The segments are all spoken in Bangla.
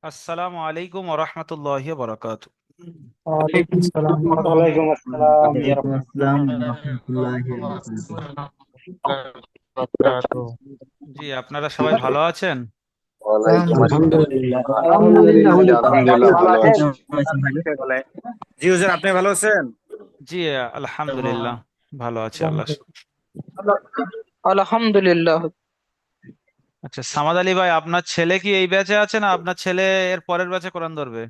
আসসালামু আলাইকুম ওয়া রাহমাতুল্লাহি ওয়া বারাকাতুহু। ওয়ালাইকুম আসসালাম ওয়ালাইকুম আসসালাম ইয়া ওয়ালাইকুম আসসালাম রহমতুল্লাহি ওয়া বারাকাতুহু। রাহমাতুল্লাহ। জি, আপনারা সবাই ভালো আছেন? ওয়ালাইকুম আসসালাম। আলহামদুলিল্লাহ আলহামদুলিল্লাহ আলহামদুলিল্লাহ, জি হুজুর, আলহামদুলিল্লাহ আপনি ভালো ভালো আপনি আছেন? আছি। কেমন আছেন ভাই? জি হুজুর, আপনি ভালো আছেন? জি, আলহামদুলিল্লাহ ভালো আছে আল্লাহ শুকর। আলহামদুলিল্লাহ। আচ্ছা, সামাদ আলী ভাই, আপনার ছেলে কি এই ব্যাচে আছে না আপনার ছেলে এর পরের ব্যাচে কোরআন ধরবে?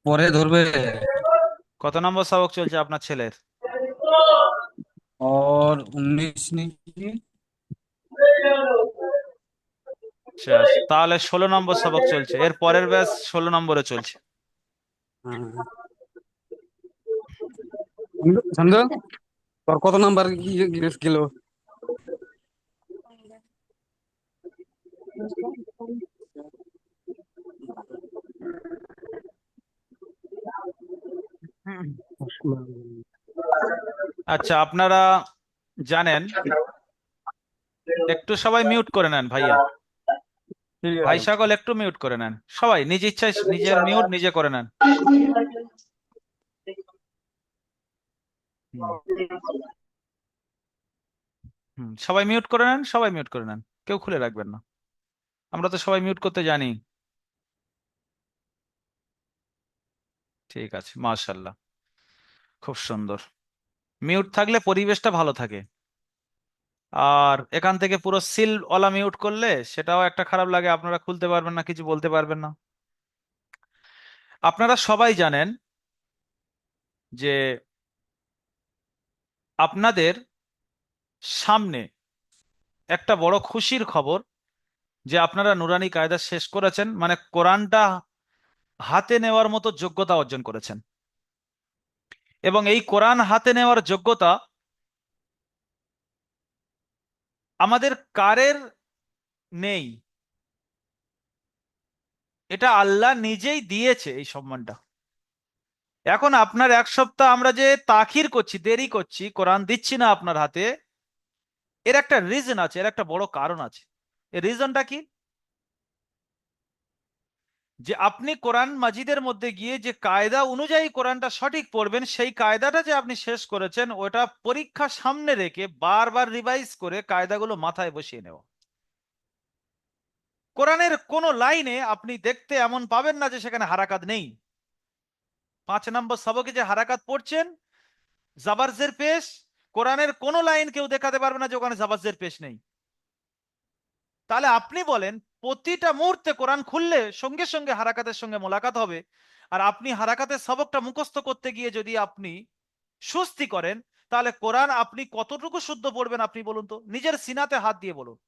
পরে ধরবে। কত নম্বর সবক চলছে আপনার ছেলের? और 19 নাকি? আচ্ছা, তাহলে 16 নম্বর সবক চলছে, এর পরের ব্যাচ 16 নম্বরে চলছে। হ্যাঁ। समझो তোর কত নাম্বার গেল? হুম। আচ্ছা, আপনারা জানেন, একটু সবাই মিউট করে নেন ভাইয়া। ঠিক ভাই আছে। সকল একটু মিউট করে নেন, সবাই নিজ ইচ্ছায় নিজের মিউট নিজে করে নেন। হুম। সবাই মিউট করে নেন, সবাই মিউট করে নেন, কেউ খুলে রাখবেন না। আমরা তো সবাই মিউট করতে জানি। ঠিক আছে, মাশাল্লাহ, খুব সুন্দর। মিউট থাকলে পরিবেশটা ভালো থাকে। আর এখান থেকে পুরো সিল ওলা মিউট করলে সেটাও একটা খারাপ লাগে, আপনারা খুলতে পারবেন না, কিছু বলতে পারবেন না। আপনারা সবাই জানেন যে আপনাদের সামনে একটা বড় খুশির খবর, যে আপনারা নুরানি কায়দা শেষ করেছেন, মানে কোরআনটা হাতে নেওয়ার মতো যোগ্যতা অর্জন করেছেন। এবং এই কোরআন হাতে নেওয়ার যোগ্যতা আমাদের কারের নেই, এটা আল্লাহ নিজেই দিয়েছে এই সম্মানটা। এখন আপনার এক সপ্তাহ আমরা যে তাখির করছি, দেরি করছি, কোরআন দিচ্ছি না আপনার হাতে, এর একটা রিজন আছে, এর একটা বড় কারণ আছে। এই রিজনটা কি? যে আপনি কোরআন মাজিদের মধ্যে গিয়ে যে কায়দা অনুযায়ী কোরআনটা সঠিক পড়বেন, সেই কায়দাটা যে আপনি শেষ করেছেন, ওটা পরীক্ষা সামনে রেখে বারবার রিভাইজ করে কায়দাগুলো মাথায় বসিয়ে নেওয়া। কোরআনের কোন লাইনে আপনি দেখতে এমন পাবেন না যে সেখানে হারাকাত নেই। 5 নম্বর সবকে যে হারাকাত পড়ছেন, জাবারজের পেশ, কোরআনের কোন লাইন কেউ দেখাতে পারবে না যে ওখানে জাবারজের পেশ নেই। তাহলে আপনি বলেন, প্রতিটা মুহূর্তে কোরআন খুললে সঙ্গে সঙ্গে হারাকাতের সঙ্গে মোলাকাত হবে, আর আপনি হারাকাতের সবকটা মুখস্থ করতে গিয়ে যদি আপনি সুস্তি করেন, তাহলে কোরআন আপনি কতটুকু শুদ্ধ পড়বেন আপনি বলুন তো, নিজের সিনাতে হাত দিয়ে বলুন।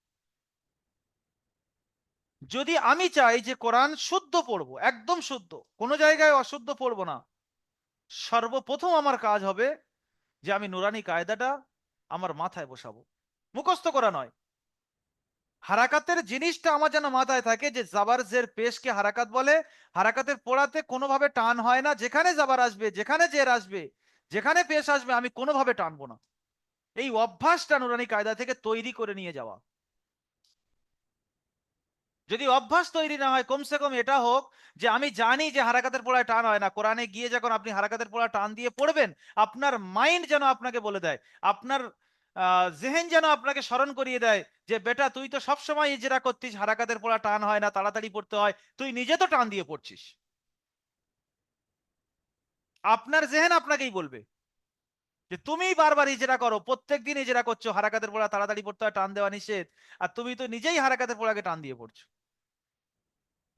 যদি আমি চাই যে কোরআন শুদ্ধ পড়বো, একদম শুদ্ধ, কোনো জায়গায় অশুদ্ধ পড়বো না, সর্বপ্রথম আমার কাজ হবে যে আমি নুরানি কায়দাটা আমার মাথায় বসাবো, মুখস্থ করা নয়। হারাকাতের জিনিসটা আমার যেন মাথায় থাকে, যে জাবার জের পেশকে হারাকাত বলে। হারাকাতের পড়াতে কোনোভাবে টান হয় না, যেখানে জাবার আসবে, যেখানে জের আসবে, যেখানে পেশ আসবে, আমি কোনোভাবে টানবো না। এই অভ্যাসটা নুরানি কায়দা থেকে তৈরি করে নিয়ে যাওয়া। যদি অভ্যাস তৈরি না হয়, কমসে কম এটা হোক যে আমি জানি যে হারাকাতের পড়ায় টান হয় না। কোরআনে গিয়ে যখন আপনি হারাকাতের পড়া টান দিয়ে পড়বেন, আপনার মাইন্ড যেন আপনাকে বলে দেয়, আপনার জেহেন যেন আপনাকে স্মরণ করিয়ে দেয় যে বেটা, তুই তো সবসময় ইজরা করতিস, হারাকাতের পড়া টান হয় না, তাড়াতাড়ি পড়তে হয়, তুই নিজে তো টান দিয়ে পড়ছিস। আপনার জেহেন আপনাকেই বলবে যে তুমি বারবার ইজরা করো, প্রত্যেকদিন ইজরা করছো, হারাকাতের পড়া তাড়াতাড়ি পড়তে হয়, টান দেওয়া নিষেধ, আর তুমি তো নিজেই হারাকাতের পড়াকে টান দিয়ে পড়ছো।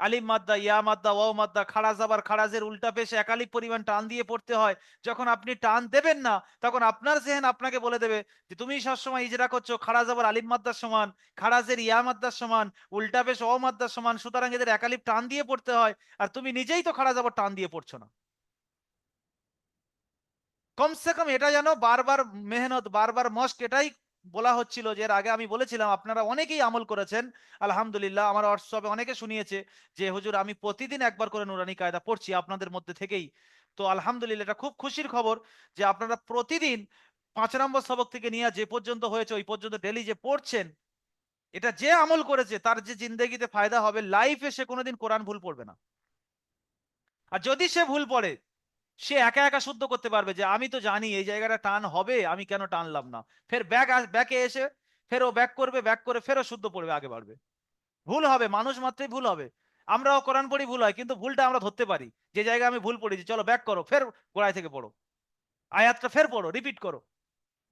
আলিম মাদ্দা, ইয়া মাদ্দা, ওয়াও মাদ্দা, খাড়া জাবার খাড়াজের উল্টা পেশে একালিক পরিমাণ টান দিয়ে পড়তে হয়। যখন আপনি টান দেবেন না, তখন আপনার জেহেন আপনাকে বলে দেবে যে তুমি সবসময় ইজরা করছো, খাড়া জাবার আলিম মাদ্দার সমান, খাড়াজের ইয়া মাদ্দার সমান, উল্টা পেশ ও মাদ্দার সমান, সুতরাং এদের একালিপ টান দিয়ে পড়তে হয়, আর তুমি নিজেই তো খাড়া জাবার টান দিয়ে পড়ছো না। কমসে কম এটা যেন বারবার মেহনত, বারবার মস্ক, এটাই বলা হচ্ছিল। যে এর আগে আমি বলেছিলাম, আপনারা অনেকেই আমল করেছেন আলহামদুলিল্লাহ, আমার হোয়াটসঅ্যাপে অনেকে শুনিয়েছে যে হুজুর আমি প্রতিদিন একবার করে নুরানি কায়দা পড়ছি আপনাদের মধ্যে থেকেই। তো আলহামদুলিল্লাহ, এটা খুব খুশির খবর যে আপনারা প্রতিদিন 5 নম্বর সবক থেকে নিয়ে যে পর্যন্ত হয়েছে ওই পর্যন্ত ডেলি যে পড়ছেন, এটা যে আমল করেছে তার যে জিন্দেগিতে ফায়দা হবে, লাইফে সে কোনোদিন কোরআন ভুল পড়বে না। আর যদি সে ভুল পড়ে, সে একা একা শুদ্ধ করতে পারবে যে আমি তো জানি এই জায়গাটা টান হবে, আমি কেন টানলাম না। ফের ব্যাকে এসে ফের ও ব্যাক করবে, ব্যাক করে ফেরও শুদ্ধ পড়বে, আগে বাড়বে। ভুল হবে, মানুষ মাত্রই ভুল হবে। আমরাও কোরআন পড়ি, ভুল হয়, কিন্তু ভুলটা আমরা ধরতে পারি। যে জায়গায় আমি ভুল পড়েছি, চলো ব্যাক করো, ফের গোড়ায় থেকে পড়ো, আয়াতটা ফের পড়ো, রিপিট করো।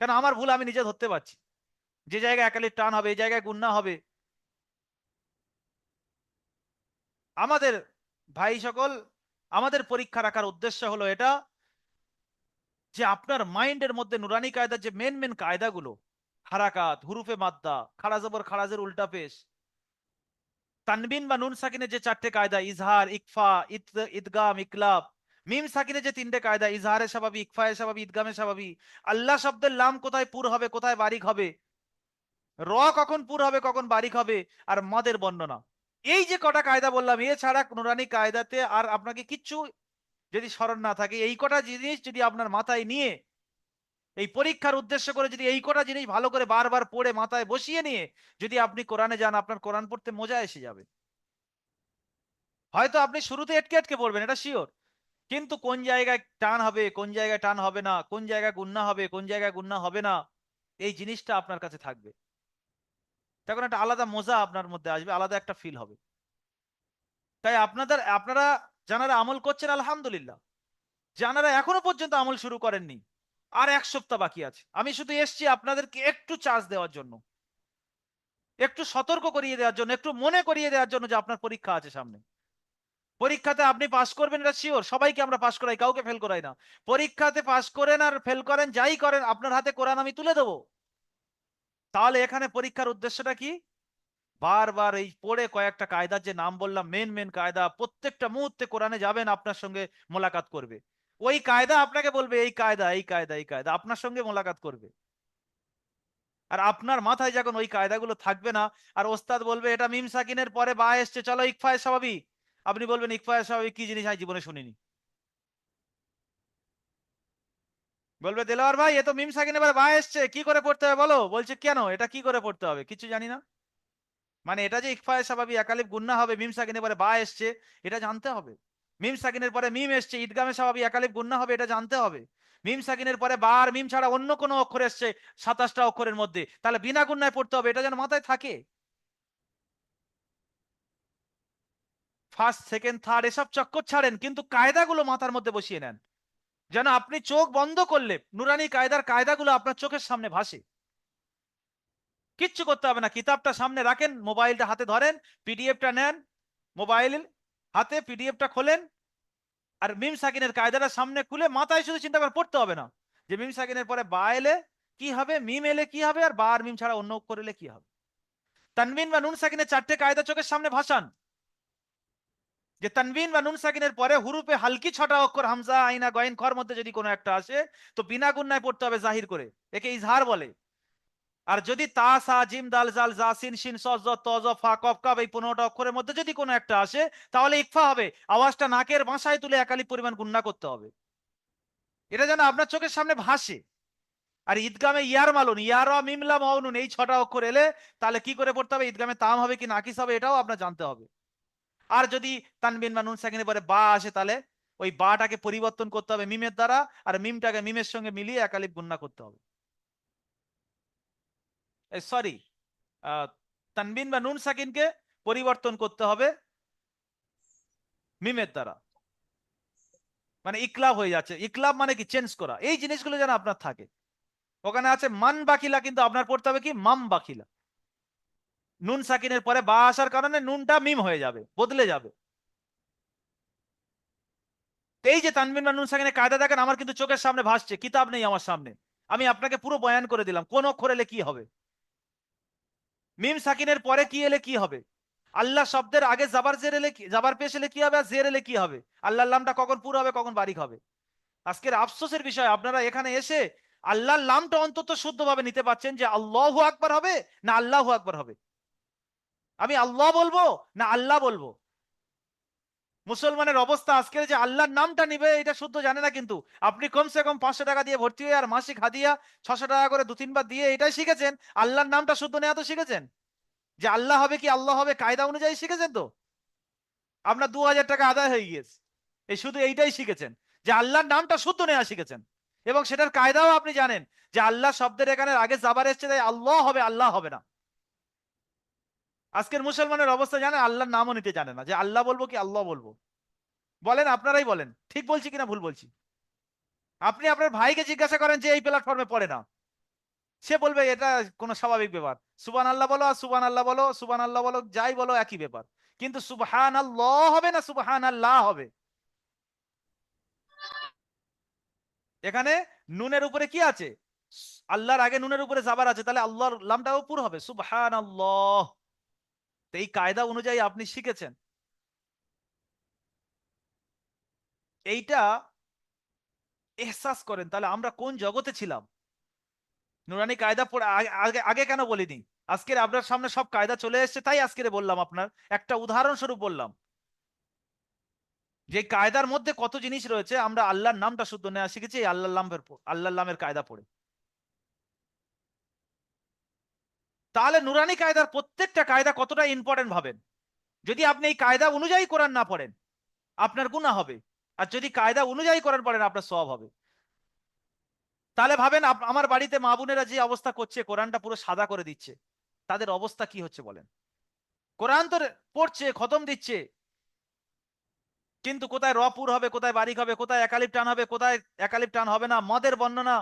কেন আমার ভুল আমি নিজে ধরতে পারছি। যে জায়গায় একালির টান হবে, এই জায়গায় গুন্না হবে। আমাদের ভাই সকল, আমাদের পরীক্ষা রাখার উদ্দেশ্য হলো এটা, যে আপনার মাইন্ডের মধ্যে নুরানি কায়দার যে মেন মেন কায়দাগুলো, হারাকাত, হুরুফে মাদ্দা, খাড়া জবর খাড়াজের উল্টা পেশ, তানবিন বা নুন সাকিনের যে চারটে কায়দা, ইজহার, ইকফা, ইদগাম, ইকলাব, মিম সাকিনের যে তিনটে কায়দা, ইজহারে স্বাভাবি, ইকফায়ে স্বাভাবি, ইদগামে স্বাভাবি, আল্লাহ শব্দের লাম কোথায় পুর হবে, কোথায় বারিক হবে, র কখন পুর হবে, কখন বারিক হবে, আর মদের বর্ণনা। এই যে কটা কায়দা বললাম, এছাড়া নুরানি কায়দাতে আর আপনাকে কিচ্ছু যদি স্মরণ না থাকে, এই কটা জিনিস যদি আপনার মাথায় নিয়ে, এই পরীক্ষার উদ্দেশ্য করে যদি এই কটা জিনিস ভালো করে বারবার পড়ে মাথায় বসিয়ে নিয়ে যদি আপনি কোরআনে যান, আপনার কোরআন পড়তে মজা এসে যাবে। হয়তো আপনি শুরুতে এটকে এটকে পড়বেন, এটা শিওর, কিন্তু কোন জায়গায় টান হবে, কোন জায়গায় টান হবে না, কোন জায়গায় গুন্না হবে, কোন জায়গায় গুন্না হবে না, এই জিনিসটা আপনার কাছে থাকবে। তখন একটা আলাদা মজা আপনার মধ্যে আসবে, আলাদা একটা ফিল হবে। তাই আপনারা যারা আমল করছেন আলহামদুলিল্লাহ, যারা এখনো পর্যন্ত আমল শুরু করেননি, আর 1 সপ্তাহ বাকি আছে। আমি শুধু এসছি আপনাদেরকে একটু চার্জ দেওয়ার জন্য, একটু সতর্ক করিয়ে দেওয়ার জন্য, একটু মনে করিয়ে দেওয়ার জন্য যে আপনার পরীক্ষা আছে সামনে। পরীক্ষাতে আপনি পাশ করবেন, এটা শিওর। সবাইকে আমরা পাশ করাই, কাউকে ফেল করাই না। পরীক্ষাতে পাশ করেন আর ফেল করেন, যাই করেন, আপনার হাতে কোরআন আমি তুলে দেবো। তাহলে এখানে পরীক্ষার উদ্দেশ্যটা কি? বারবার এই পড়ে কয়েকটা কায়দার যে নাম বললাম, মেন মেন কায়দা, প্রত্যেকটা মুহূর্তে কোরআনে যাবেন, আপনার সঙ্গে মোলাকাত করবে। ওই কায়দা আপনাকে বলবে এই কায়দা, এই কায়দা, এই কায়দা, আপনার সঙ্গে মোলাকাত করবে। আর আপনার মাথায় যখন ওই কায়দাগুলো থাকবে না, আর ওস্তাদ বলবে এটা মিম সাকিনের পরে বা এসছে, চলো ইকফায়ে স্বাভাবিক, আপনি বলবেন ইকফায়ে স্বাভাবিক কি জিনিস, আমি জীবনে শুনিনি। বলবে দেলোয়ার ভাই, এ তো মিম সাকিনের পরে বা এসছে, কি করে পড়তে হবে বলো। বলছে কেন, এটা কি করে পড়তে হবে, কিছু জানি না। মানে এটা যে ইকফায়ে স্বাভাবিক, একালিফ গুন্না হবে, মিম সাকিনের পরে বা এসছে, এটা জানতে হবে। মিম সাকিনের পরে মিম এসছে, ঈদগামে স্বাভাবিক, একালিফ গুন্না হবে, এটা জানতে হবে। মিম সাকিনের পরে বা আর মিম ছাড়া অন্য কোনো অক্ষর এসছে 27টা অক্ষরের মধ্যে, তাহলে বিনা গুন্নায় পড়তে হবে, এটা যেন মাথায় থাকে। ফার্স্ট, সেকেন্ড, থার্ড এসব চক্কর ছাড়েন, কিন্তু কায়দাগুলো মাথার মধ্যে বসিয়ে নেন, যেন আপনি চোখ বন্ধ করলে নুরানি কায়দার কায়দাগুলো আপনার চোখের সামনে ভাসে। কিচ্ছু করতে হবে না, কিতাবটা সামনে রাখেন, মোবাইলটা হাতে ধরেন, পিডিএফটা নেন, মোবাইল হাতে পিডিএফটা খোলেন, আর মিম সাকিনের কায়দাটা সামনে খুলে মাথায় শুধু চিন্তা করে পড়তে হবে না, যে মিম সাকিনের পরে বা এলে কি হবে, মিম এলে কি হবে, আর বা আর মিম ছাড়া অন্য অক্ষর এলে কি হবে। তানবিন বা নুন সাকিনের চারটে কায়দা চোখের সামনে ভাসান, যে তানবিন বা নুন সাকিনের পরে হুরুফে হালকি 6টা অক্ষর, হামজা, আইনা, গয়েন, খর মধ্যে যদি কোনো একটা আসে, তো বিনা গুন্নায় পড়তে হবে জাহির করে, একে ইজহার বলে। আর যদি তা, সা, জিম, দাল, জাল, জা, সিন, শিন, সজ, জ, ত, জ, ফা, কফ, কাফ, এই 15টা অক্ষরের মধ্যে যদি কোনো একটা আসে, তাহলে ইকফা হবে, আওয়াজটা নাকের বাসায় তুলে একালি পরিমাণ গুন্না করতে হবে। এটা যেন আপনার চোখের সামনে ভাসে। আর ঈদগামে ইয়ার মালুন, ইয়ার, মিমলা, মাউনুন, এই 6টা অক্ষর এলে তাহলে কি করে পড়তে হবে, ঈদগামে তাম হবে কি নাকিস হবে, এটাও আপনার জানতে হবে। আর যদি তানবিন বা নুন সাকিনের পরে বা আসে, তাহলে ওই বাটাকে পরিবর্তন করতে হবে মিমের দ্বারা, আর মিমটাকে মিমের সঙ্গে মিলিয়ে একালিপ গুন্না করতে হবে। সরি, তানবিন বা নুন সাকিনকে পরিবর্তন করতে হবে মিমের দ্বারা, মানে ইকলাব হয়ে যাচ্ছে। ইকলাব মানে কি, চেঞ্জ করা। এই জিনিসগুলো যেন আপনার থাকে। ওখানে আছে মান বাকিলা, কিন্তু আপনার পড়তে হবে কি, মাম বাকিলা। নুন সাকিনের পরে বা আসার কারণে নুনটা মিম হয়ে যাবে, বদলে যাবে। তো এই যে তানবিন বা নুন সাকিনের কায়দা দেখেন, আমার কিন্তু চোখের সামনে ভাসছে, কিতাব নেই আমার সামনে, আমি আপনাকে পুরো বয়ান করে দিলাম কোন অক্ষর এলে কি হবে, মিম সাকিনের পরে কি এলে কি হবে, আল্লাহ শব্দের আগে জাবার জের এলে জাবার পেশ এলে কি হবে, আর জের এলে কি হবে, আল্লাহর নামটা কখন পুরো হবে, কখন বারিক হবে। আজকের আফসোসের বিষয়, আপনারা এখানে এসে আল্লাহর নামটা অন্তত শুদ্ধভাবে নিতে পারছেন, যে আল্লাহু আকবার হবে না আল্লাহু আকবার হবে, আমি আল্লাহ বলবো না আল্লাহ বলবো। মুসলমানের অবস্থা আজকের, যে আল্লাহর নামটা নিবে এটা শুদ্ধ জানে না। কিন্তু আপনি কমসে কম 500 টাকা দিয়ে ভর্তি হয়ে আর মাসিক হাদিয়া 600 টাকা করে 2-3 বার দিয়ে এটাই শিখেছেন, আল্লাহর নামটা শুদ্ধ নেওয়া তো শিখেছেন। যে আল্লাহ হবে কি আল্লাহ হবে কায়দা অনুযায়ী শিখেছেন তো? আপনার 2000 টাকা আদায় হয়ে গিয়েছে, এই শুধু এইটাই শিখেছেন যে আল্লাহর নামটা শুদ্ধ নেওয়া শিখেছেন, এবং সেটার কায়দাও আপনি জানেন যে আল্লাহ শব্দের এখানে আগে জাবার এসছে, তাই আল্লাহ হবে, আল্লাহ হবে না। আজকের মুসলমানের অবস্থা জানেন, আল্লাহর নামও নিতে জানে না, যে আল্লাহ বলবো কি আল্লাহ বলবো। বলেন, আপনারাই বলেন ঠিক বলছি কিনা ভুল বলছি। আপনি আপনার ভাইকে জিজ্ঞাসা করেন যে এই প্ল্যাটফর্মে পড়ে না, সে বলবে এটা কোনো স্বাভাবিক ব্যাপার, সুবান আল্লাহ বলো আর সুবান আল্লাহ বলো, সুবান আল্লাহ বলো, যাই বলো একই ব্যাপার। কিন্তু সুবহান আল্লাহ হবে না সুবহান আল্লাহ হবে। এখানে নুনের উপরে কি আছে? আল্লাহর আগে নুনের উপরে জাবার আছে, তাহলে আল্লাহর লামটাও পুরো হবে সুবহান আল্লাহ। এই কায়দা অনুযায়ী আপনি শিখেছেন। এইটা এহসাস করেন, তাহলে আমরা কোন জগতে ছিলাম। নুরানি কায়দা পড়ে আগে আগে আগে কেন বলিনি? আজকের আপনার সামনে সব কায়দা চলে এসেছে, তাই আজকে বললাম, আপনার একটা উদাহরণস্বরূপ বললাম যে কায়দার মধ্যে কত জিনিস রয়েছে। আমরা আল্লাহর নামটা শুদ্ধ নেওয়া শিখেছি এই আল্লাহর নামের কায়দা পড়ে। তাহলে নুরানি কায়দার প্রত্যেকটা কায়দা কতটা ইম্পর্টেন্ট ভাবেন। যদি আপনি এই কায়দা অনুযায়ী কোরআন না পড়েন আপনার গুনাহ হবে, আর যদি কায়দা অনুযায়ী কোরআন পড়েন আপনার সওয়াব হবে। তাহলে ভাবেন আমার বাড়িতে মা বোনেরা যে অবস্থা করছে, কোরআনটা পুরো সাদা করে দিচ্ছে, তাদের অবস্থা কি হচ্ছে বলেন। কোরআন তো পড়ছে, খতম দিচ্ছে, কিন্তু কোথায় রপুর হবে, কোথায় বারিক হবে, কোথায় একালিপ টান হবে, কোথায় একালিপ টান হবে না, মদের বর্ণনা,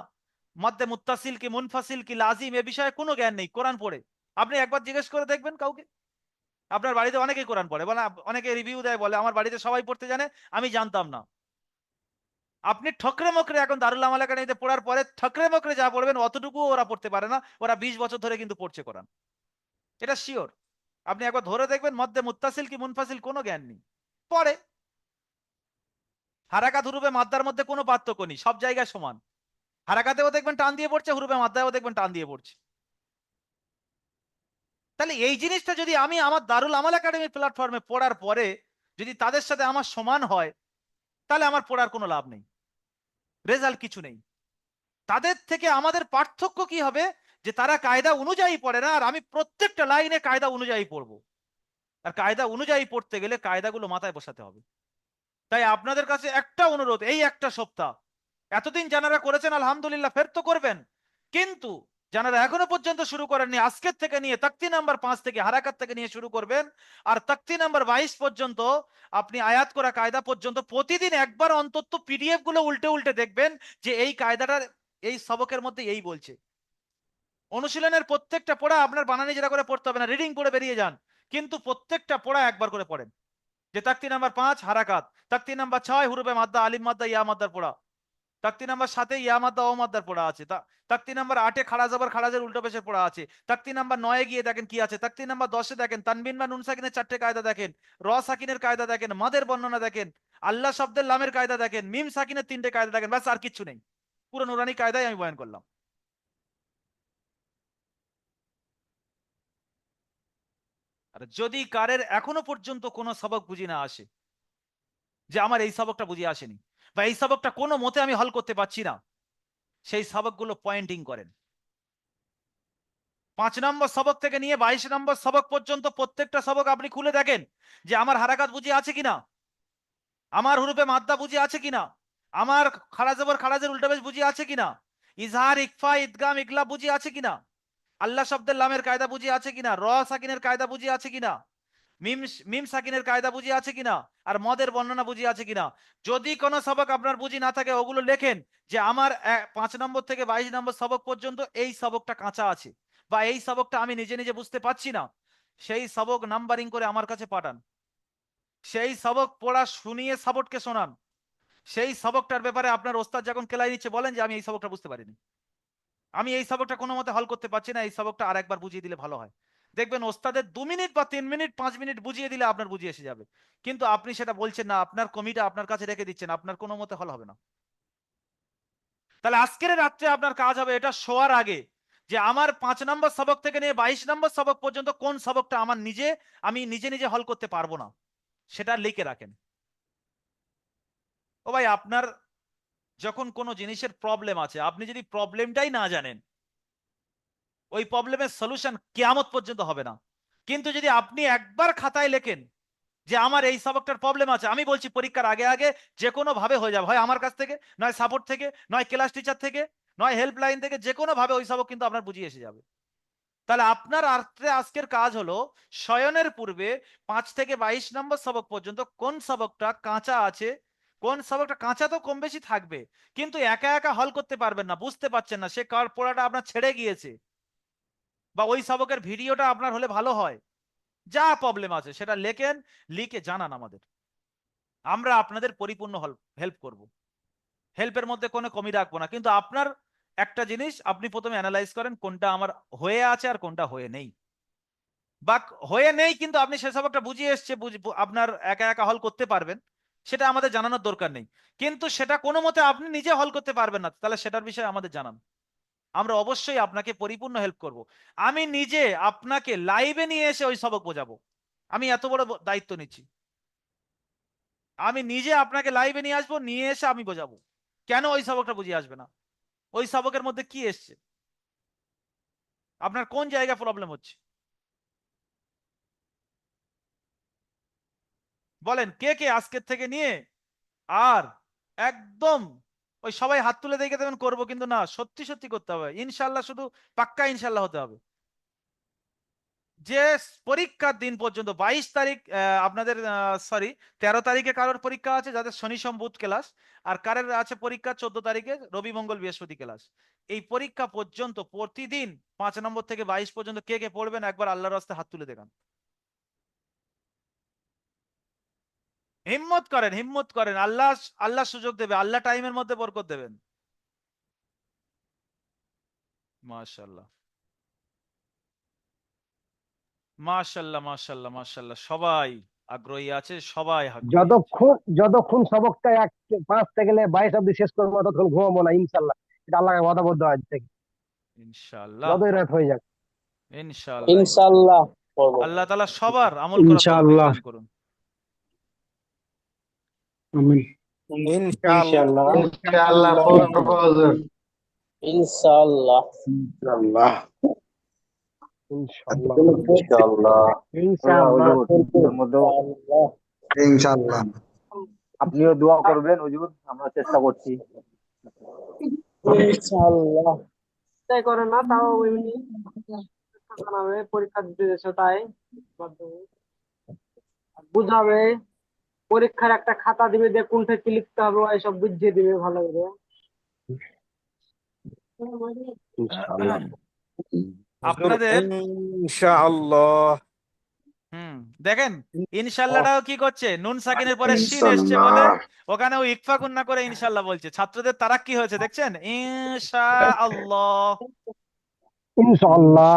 মধ্যে মুত্তাসিল কি মুনফাসিল কি লাজিম, এ বিষয়ে কোনো জ্ঞান নেই কোরআন পড়ে। আপনি একবার জিজ্ঞেস করে দেখবেন কাউকে, আপনার বাড়িতে অনেকেই কোরআন পড়ে, বলে অনেকে রিভিউ দেয়, বলে আমার বাড়িতে সবাই পড়তে জানে, আমি জানতাম না। আপনি ঠকরে মকরে এখন দারুল আমাল একাডেমিতে পড়ার পরে ঠকরে মকরে যা পড়বেন অতটুকু ওরা পড়তে পারে না। ওরা 20 বছর ধরে কিন্তু পড়ছে কোরআন, এটা শিওর। আপনি একবার ধরে দেখবেন, মধ্যে মুত্তাসিল কি মুনফাসিল কোনো জ্ঞান নেই, পড়ে। হারাকাত হুরুফে মাদ্দার মধ্যে কোনো পার্থক্য নেই, সব জায়গায় সমান। হারাকাতেও দেখবেন টান দিয়ে পড়ছে, হুরুফে মাদ্দায়ও দেখবেন টান দিয়ে পড়ছে। তাহলে এই জিনিসটা যদি আমি আমার দারুল আমাল একাডেমি প্ল্যাটফর্মে পড়ার পরে যদি তাদের সাথে আমার সমান হয়, তাহলে আমার পড়ার কোনো লাভ নেই, রেজাল্ট কিছু নেই। তাদের থেকে আমাদের পার্থক্য কি হবে, যে তারা কায়দা অনুযায়ী পড়ে না, আর আমি প্রত্যেকটা লাইনে কায়দা অনুযায়ী পড়বো। আর কায়দা অনুযায়ী পড়তে গেলে কায়দাগুলো মাথায় বসাতে হবে। তাই আপনাদের কাছে একটা অনুরোধ, এই একটা সপ্তাহ, এতদিন যারা করেছেন আলহামদুলিল্লাহ, ফের তো করবেন, কিন্তু যারা এখনো পর্যন্ত শুরু করেননি, আজকের থেকে নিয়ে তাকতি নাম্বার 5 থেকে হারাকাত থেকে নিয়ে শুরু করবেন, আর তাকতি নাম্বার 22 পর্যন্ত আপনি আয়াত করা কায়দা পর্যন্ত প্রতিদিন একবার অন্তত পিডিএফ গুলো উল্টে উল্টে দেখবেন যে এই কায়দাটার এই সবকের মধ্যে এই বলছে। অনুশীলনের প্রত্যেকটা পড়া আপনার বানানি যেটা করে পড়তে হবে না, রিডিং পড়ে বেরিয়ে যান, কিন্তু প্রত্যেকটা পড়া একবার করে পড়েন। যে তাকতি নাম্বার 5 হারাকাত, তাকতি নাম্বার 6 হুরুফে মাদ্দা আলিম মাদ্দা ইয়া মাদ্দার পড়া, তাকতি নাম্বার 7 ইয়া মাদ্দা ও মাদ্দার পড়া আছে, তাকতি নাম্বার 8 খাড়া জবর খাড়াজের উল্টো পেশে পড়া আছে, তাকতি নাম্বার 9 গিয়ে দেখেন কি আছে, তাকতি নাম্বার 10 দেখেন তানবিন বা নুন সাকিনের 4টে কায়দা দেখেন, র সাকিনের কায়দা দেখেন, মাদের বর্ণনা দেখেন, আল্লাহ শব্দের লামের কায়দা দেখেন, মিম সাকিনের 3টে কায়দা দেখেন, ব্যাস আর কিচ্ছু নেই। পুরো নুরানি কায়দাই আমি বয়ান করলাম। আর যদি কারের এখনো পর্যন্ত কোনো সবক বুঝি না আসে, যে আমার এই সবকটা বুঝে আসেনি বা এই সবকটা কোনো মতে আমি হল করতে পারছি না, সেই সবকগুলো পয়েন্টিং করেন। 5 নম্বর সবক থেকে নিয়ে 22 নম্বর সবক পর্যন্ত প্রত্যেকটা সবক আপনি খুলে দেখেন যে আমার হারাকাত বুঝে আছে কিনা, আমার হুরুফে মাদ্দা বুঝে আছে কিনা, আমার খাড়া জবর খাড়াজের উল্টা পেশ বুঝে আছে কিনা, ইজহার ইকফা ইদগাম ইকলাব বুঝে আছে কিনা, আল্লাহ শব্দের লামের কায়দা বুঝে আছে কিনা, র সাকিনের কায়দা বুঝে আছে কিনা, মিম মিম সাকিনের কায়দা বুঝে আছে কিনা, আর মদের বর্ণনা বুঝে আছে কিনা। যদি কোনো সবক আপনার বুঝি না থাকে ওগুলো লেখেন যে আমার 5 নম্বর থেকে 22 নম্বর সবক পর্যন্ত এই সবকটা কাঁচা আছে, বা এই সবকটা আমি নিজে নিজে বুঝতে পারছি না, সেই সবক নাম্বারিং করে আমার কাছে পাঠান। সেই সবক পড়া শুনিয়ে সাবটকে শোনান। সেই সবকটার ব্যাপারে আপনার ওস্তাদ যখন কেলাই নিচ্ছে বলেন যে আমি এই সবকটা বুঝতে পারিনি, আমি এই সবকটা কোনো মতে হল করতে পারছি না, এই সবকটা আর একবার বুঝিয়ে দিলে ভালো হয়। দেখবেন ওস্তাদের 2 মিনিট বা 3 মিনিট 5 মিনিট বুঝিয়ে দিলে আপনার বুঝিয়ে এসে যাবে, কিন্তু আপনি সেটা বলছেন না, আপনার কমিটা আপনার কাছে রেখে দিচ্ছেন, আপনার কোনো মতে হল হবে না। তাহলে আজকের রাত্রে আপনার কাজ হবে এটা শোয়ার আগে, যে আমার 5 নম্বর সবক থেকে নিয়ে 22 নম্বর সবক পর্যন্ত কোন সবকটা আমার আমি নিজে নিজে হল করতে পারবো না, সেটা লিখে রাখেন। ও ভাই, আপনার যখন কোনো জিনিসের প্রবলেম আছে, আপনি যদি প্রবলেমটাই না জানেন, ওই প্রবলেমের সলিউশন কিয়ামত পর্যন্ত হবে না। কিন্তু যদি আপনি একবার খাতায় লেখেন যে আমার এই সবকটার প্রবলেম আছে, আমি বলছি পরীক্ষার আগে আগে যে কোনো ভাবে হয়ে যাবে, হয় আমার কাছ থেকে, নয় সাপোর্ট থেকে, নয় ক্লাস টিচার থেকে, নয় হেল্পলাইন থেকে, যে কোনো ভাবে ওই সবক কিন্তু আপনার বুঝিয়ে এসে যাবে। তাহলে আপনার আজকের কাজ হলো শয়নের পূর্বে 5 থেকে 22 নম্বর সবক পর্যন্ত কোন সবকটা কাঁচা আছে, কোন সবকটা কাঁচা তো কম বেশি থাকবে, কিন্তু একা একা হল করতে পারবেন না, বুঝতে পারছেন না, সে কার পড়াটা আপনার ছেড়ে গিয়েছে, বা ওই সবকের ভিডিওটা আপনার হলে ভালো হয়, যা প্রবলেম আছে সেটা লেখেন, লিখে জানান আমাদের, আমরা আপনাদের পরিপূর্ণ হেল্প করব, হেল্পের মধ্যে কোনো কমি রাখবো না। কিন্তু আপনার একটা জিনিস আপনি প্রথমে অ্যানালাইজ করেন কোনটা আমার হয়ে আছে আর কোনটা হয়ে নেই, বা হয়ে নেই কিন্তু আপনি সেসব একটা বুঝিয়ে এসছে, আপনার একা একা হল করতে পারবেন, সেটা আমাদের জানানোর দরকার নেই। কিন্তু সেটা কোনো মতে আপনি নিজে হল করতে পারবেন না, তাহলে সেটার বিষয়ে আমাদের জানান, আমরা অবশ্যই আপনাকে পরিপূর্ণ হেল্প করব। আমি নিজে আপনাকে লাইভে নিয়ে এসে ওই সবক বোঝাবো, আমি এত বড় দায়িত্ব নিচ্ছি, আমি নিজে আপনাকে লাইভে নিয়ে আসবো, নিয়ে এসে আমি বোঝাবো। কেন ওই সবকটা বুঝিয়ে আসবে না, ওই সবকের মধ্যে কি এসছে, আপনার কোন জায়গায় প্রবলেম হচ্ছে, বলেন কে কে আজকের থেকে নিয়ে আর একদম ওই সবাই হাত তুলে দেখে দেবেন করবো, কিন্তু না, সত্যি সত্যি করতে হবে ইনশাল্লাহ, শুধু পাক্কা ইনশাল্লাহ হতে হবে। যে পরীক্ষার দিন পর্যন্ত 22 তারিখ আপনাদের সরি 13 তারিখে কারোর পরীক্ষা আছে, যাদের শনি সোম বুধ ক্লাস, আর কারের আছে পরীক্ষা 14 তারিখে রবি মঙ্গল বৃহস্পতি ক্লাস, এই পরীক্ষা পর্যন্ত প্রতিদিন 5 নম্বর থেকে 22 পর্যন্ত কে কে পড়বেন একবার আল্লাহর রাস্তায় হাত তুলে দেখান, হিম্মত করেন, হিম্মত করেন, আল্লাহ আল্লাহ সুযোগ দেবে, আল্লাহ টাইমের মধ্যে বরকত দেবেন। মাশাআল্লাহ, মাশাআল্লাহ, মাশাআল্লাহ, মাশাআল্লাহ, সবাই আগ্রহী আছে, সবাই আগ্রহী আছে। যতক্ষণ সবকটা 5 থেকে 22 অব্দি শেষ করবো ততক্ষণ ঘুমাবো না ইনশাল্লাহ, এটা আল্লাহকে ওয়াদাবদ্ধ আজ থেকে, ইনশাআল্লাহ, যতই রাত হয়ে যাক। ইনশাআল্লাহ, ইনশাআল্লাহ করবো। আল্লাহ তাআলা সবার আমল করার তৌফিক ইনশাআল্লাহ। দান করুন। আমিন। ইনশাআল্লাহ। ইনশাআল্লাহ করবো হুজুর। ইনশাআল্লাহ। ইনশাআল্লাহ। ইনশাআল্লাহ ইনশাআল্লাহ। ইনশাআল্লাহ ইনশাআল্লাহ। ইনশাআল্লাহ। আপনিও দোয়া করবেন হুজুর, আমরা চেষ্টা করছি। ইনশাআল্লাহ। তাই করে না, তাও এমনি বানাবে, পরীক্ষা দিতে এসে তাই বুঝাবে, পরীক্ষার একটা খাতা দিবে, দিয়ে কোনটা কি লিখতে হবে এইসব বুঝিয়ে দিবে ভালো করে। ইনশাআল্লাহ আপনাদের ইনশাআল্লাহ। দেখেন ইনশাআল্লাহটাও কি করছে, নুন সাকিনের পরে শিন এসছে বলে ওখানে ও ইকফা গুন্না করে ইনশাআল্লাহ বলছে, ছাত্রদের তারা কি হয়েছে দেখছেন, ইনশাআল্লাহ, ইনশাআল্লাহ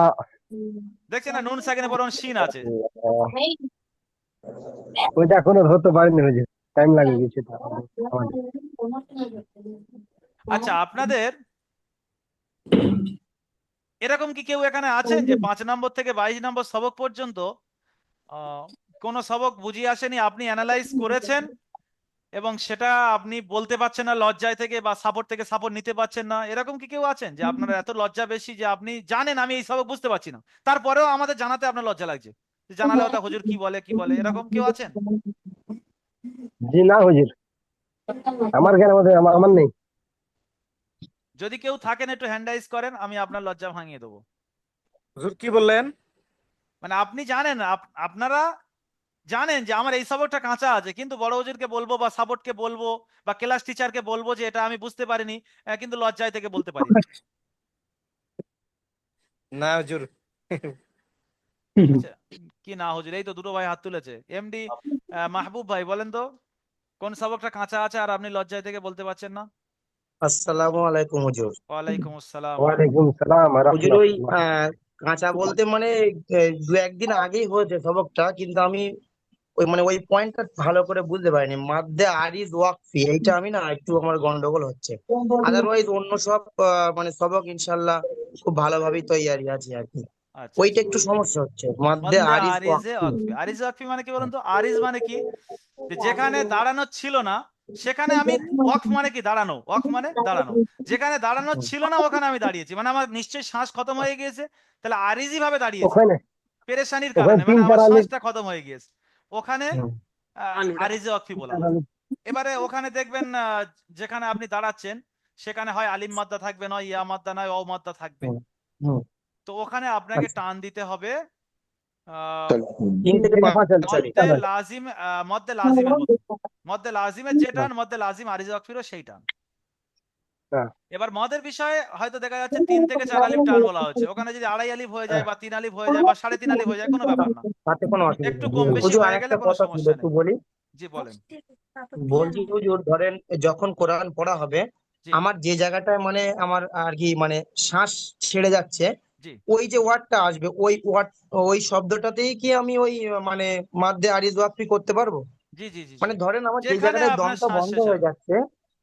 দেখছেন না, নুন সাকিনের পরে শিন আছে। ওইটা এখনো ধরতে পারিনি হুজুর, টাইম লাগবে কিছুটা আমাদের। আচ্ছা, আপনাদের এরকম কি কেউ এখানে আছেন যে 5 নম্বর থেকে 22 নম্বর সবক পর্যন্ত কোন সবক বুঝিয়ে আসেনি, আপনি অ্যানালাইজ করেছেন এবং সেটা আপনি বলতে পারছেন না লজ্জায় থেকে, বা সাপোর্ট থেকে সাপোর্ট নিতে পারছেন না, এরকম কি কেউ আছেন যে আপনার এত লজ্জা বেশি যে আপনি জানেন আমি এই সবক বুঝতে পারছি না, তারপরেও আমাদের জানাতে আপনার লজ্জা লাগছে, যে জানালে ওটা হুজুর কি বলে কি বলে, এরকম কেউ আছেন? জি না হুজুর, আমার কেন আমার নেই। যদি কেউ থাকেন একটু হ্যান্ড রাইজ করেন, আমি আপনার লজ্জা ভাঙিয়ে দেবো। হুজুর কি বললেন? মানে আপনি জানেন, আপনারা জানেন যে আমার এই সবকটা কাঁচা আছে, কিন্তু বড় হুজুরকে বলবো বা সাপোর্টকে বলবো বা ক্লাস টিচারকে বলবো যে এটা আমি বুঝতে পারিনি, কিন্তু লজ্জায় থেকে বলতে পারি না। না হুজুর। আচ্ছা, কি না হুজুর, এই তো দুটো ভাই হাত তুলেছে। এমডি মাহবুব ভাই বলেন তো, কোন সবকটা কাঁচা আছে আর আপনি লজ্জায় থেকে বলতে পারছেন না? আসসালামু আলাইকুম হুজুর। ওয়ালাইকুম আসসালাম। ওয়ালাইকুম সালাম ওয়া হুজুর ওই রাহমাতুল্লাহ। কাঁচা বলতে মানে দু একদিন আগেই হয়েছে সবকটা, কিন্তু আমি ওই মানে ওই পয়েন্টটা ভালো করে বুঝতে পারিনি। মাদ্দে আরিজ ওয়াকফি এইটা আমি না একটু আমার গন্ডগোল হচ্ছে। আদারওয়াইজ অন্য সব মানে সবক ইনশাল্লাহ খুব ভালোভাবেই তৈয়ারি আছে আর কি। আচ্ছা ওইটা আচ্ছা, একটু সমস্যা হচ্ছে, মাদ্দে মধ্যে আরিজ আরিজে ওয়াকফি। ওয়াকফি, আরিজে ওয়াকফি মানে কি বলুন তো, আরিজ মানে কি, যে যেখানে দাঁড়ানো ছিল না সেখানে আমি, ওয়াকফ মানে কি দাঁড়ানো, ওয়াকফ মানে দাঁড়ানো, যেখানে দাঁড়ানো ছিল না ওখানে আমি দাঁড়িয়েছি, মানে আমার নিশ্চয়ই শ্বাস খতম হয়ে গিয়েছে, তাহলে আরিজি ভাবে দাঁড়িয়েছি। ওখানে পেরেশানির ওখানে কারণে, তিন মানে চার আমার আলিফ শ্বাসটা খতম হয়ে গিয়েছে, ওখানে আরিজে ওয়াকফি বলা হয়। এবারে ওখানে দেখবেন যেখানে আপনি দাঁড়াচ্ছেন সেখানে হয় আলিম মাদ্দা থাকবে, নয় ইয়া মাদ্দা, নয় অ মাদ্দা থাকবে। তো ওখানে আপনাকে আচ্ছা। টান দিতে হবে আহ 3 থেকে 5 মদ্দে লাজিম, মদ্দে লাজিমের মতো, মদ্দে লাজিমের যে টান, মদ্দে লাজিম আরিজে ওয়াকফিরও সেই টান। হ্যাঁ। এবার মদের বিষয়ে হয়তো দেখা যাচ্ছে 3 থেকে 4 আলিফ টান বলা হচ্ছে, ওখানে যদি 2.5 আলিফ হয়ে যায় বা 3 আলিফ হয়ে যায় বা 3.5 আলিফ হয়ে যায়, কোনো ব্যাপার না, তাতে কোনো অসুবিধা একটু নেই। কম বেশি হুজুর হয়ে গেলে আরেকটা কোনো কথা ছিল, সমস্যা একটু নেই। বলি। জি বলেন। বলছি হুজুর, ধরেন যখন কোরআন পড়া হবে, জি আমার যে জায়গাটায় মানে আমার আর কি মানে শ্বাস ছেড়ে যাচ্ছে, জি ওই যে ওয়ার্ডটা আসবে, ওই শব্দটাতেই কি আমি ওই মানে মাদ্দে আরিজ ওয়াকফি করতে পারবো? জি জি জি জি মানে ধরেন আমার যে যেখানে জায়গাটায় আপনার দমটা শ্বাস বন্ধ শেষ হয়ে হবে। যাচ্ছে,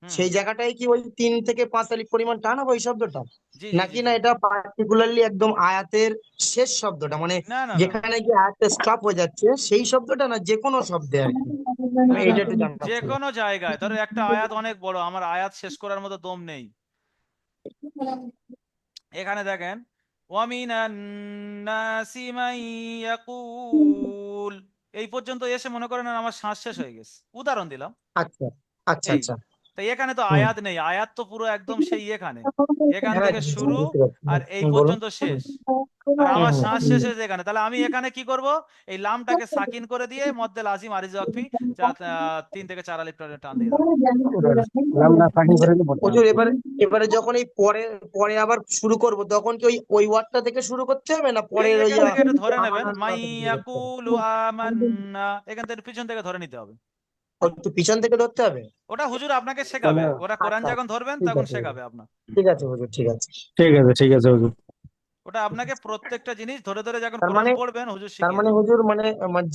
হুম সেই জায়গাটায় কি ওই 3 থেকে 5 আলিফ পরিমাণ টান হবে ওই শব্দটা, জি জি জি নাকি না জি এটা পার্টিকুলারলি একদম আয়াতের শেষ শব্দটা, মানে না না না না যেখানে কি আয়াতে স্টপ হয়ে যাচ্ছে সেই শব্দটা, না যে কোনো শব্দে আর কি? না আমি না এটা না একটু জানতে যে চাচ্ছিলাম। কোনো জায়গায়, ধরো একটা আয়াত অনেক বড়, আমার আয়াত শেষ করার মতো দম নেই, এখানে দেখেন ওয়ামিনান নাসি মান ইয়াকুল, এই পর্যন্ত এসে মনে করেন আমার শ্বাস শেষ হয়ে গেছে, উদাহরণ দিলাম। আচ্ছা আচ্ছা এই আচ্ছা। তাই এখানে তো হুম। আয়াত নেই, আয়াত তো পুরো একদম সেই এখানে, এখান হ্যাঁ থেকে জি, জি, শুরু বুঝতে পারছি। আর এই বলুন। পর্যন্ত শেষ, আর হুম আমার হুম শ্বাস শেষ হয়েছে এখানে, তাহলে আমি এখানে কি করব, এই লামটাকে সাকিন করে দিয়ে মদ্দে লাজিম আরিজ ওয়াকফি 3 থেকে 4 আলিফ টান দিয়ে দাও। নাম না থাকি করে পড়তে হুজুর, হবে। এবারে যখন এই পরে পরে আবার শুরু করব, তখন কি ওই ওই ওয়ার্ডটা থেকে শুরু করতে হবে, না এই পরের ওই এখান থেকে একটু ধরে নেবেন, আমানার পড়া থেকে শুরু করতে হবে? মাইয়াকুলু আমান্না, এখান থেকে পিছন থেকে ধরে নিতে হবে। ও, একটু পিছন থেকে ধরতে হবে? ওটা হুজুর আপনাকে মানে শেখাবে, ওরা কোরআন আচ্ছা যখন আচ্ছা, ধরবেন ঠিক তখন আছে হুজুর। শেখাবে আপনার। ঠিক আছে হুজুর, ঠিক আছে। ঠিক আছে হুজুর। ওটা আপনাকে প্রত্যেকটা জিনিস ধরে ধরে যখন তার কোরআন মানে পড়বেন হুজুর তার শিখিয়ে মানে দেবে। হুজুর মানে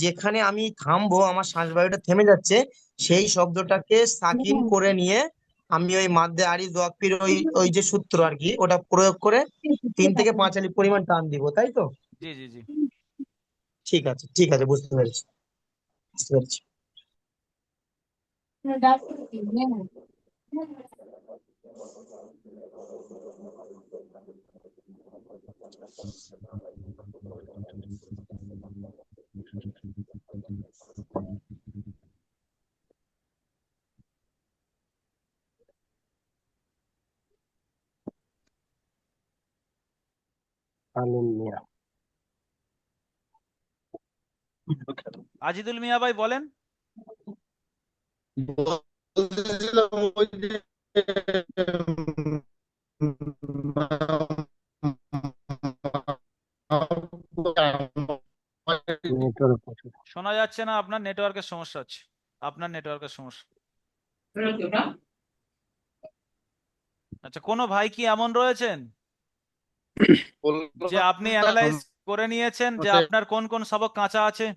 যেখানে আমি থামবো, আমার শ্বাস বায়ুটা থেমে যাচ্ছে, সেই শব্দটাকে সাকিন করে নিয়ে আমি ওই মাদ্দে আরিজ ওয়াকফির ওই ওই যে সূত্র আর কি, ওটা প্রয়োগ করে 3 থেকে 5 আলিফ পরিমাণ টান দিব, তাই তো? জি জি জি ঠিক আছে ঠিক আছে, বুঝতে পেরেছি বুঝতে পেরেছি। আলিম মিয়া। আজিদুল মিয়া ভাই বলেন। বলতেছিলাম ওই যে নেটওয়ার্ক প্রচুর। শোনা যাচ্ছে না, আপনার নেটওয়ার্কের সমস্যা হচ্ছে, আপনার নেটওয়ার্কের সমস্যা। আচ্ছা, কোনো ভাই কি এমন রয়েছেন যে আপনি অ্যানালাইজ করে নিয়েছেন যে আপনার কোন কোন সবক কাঁচা আছে,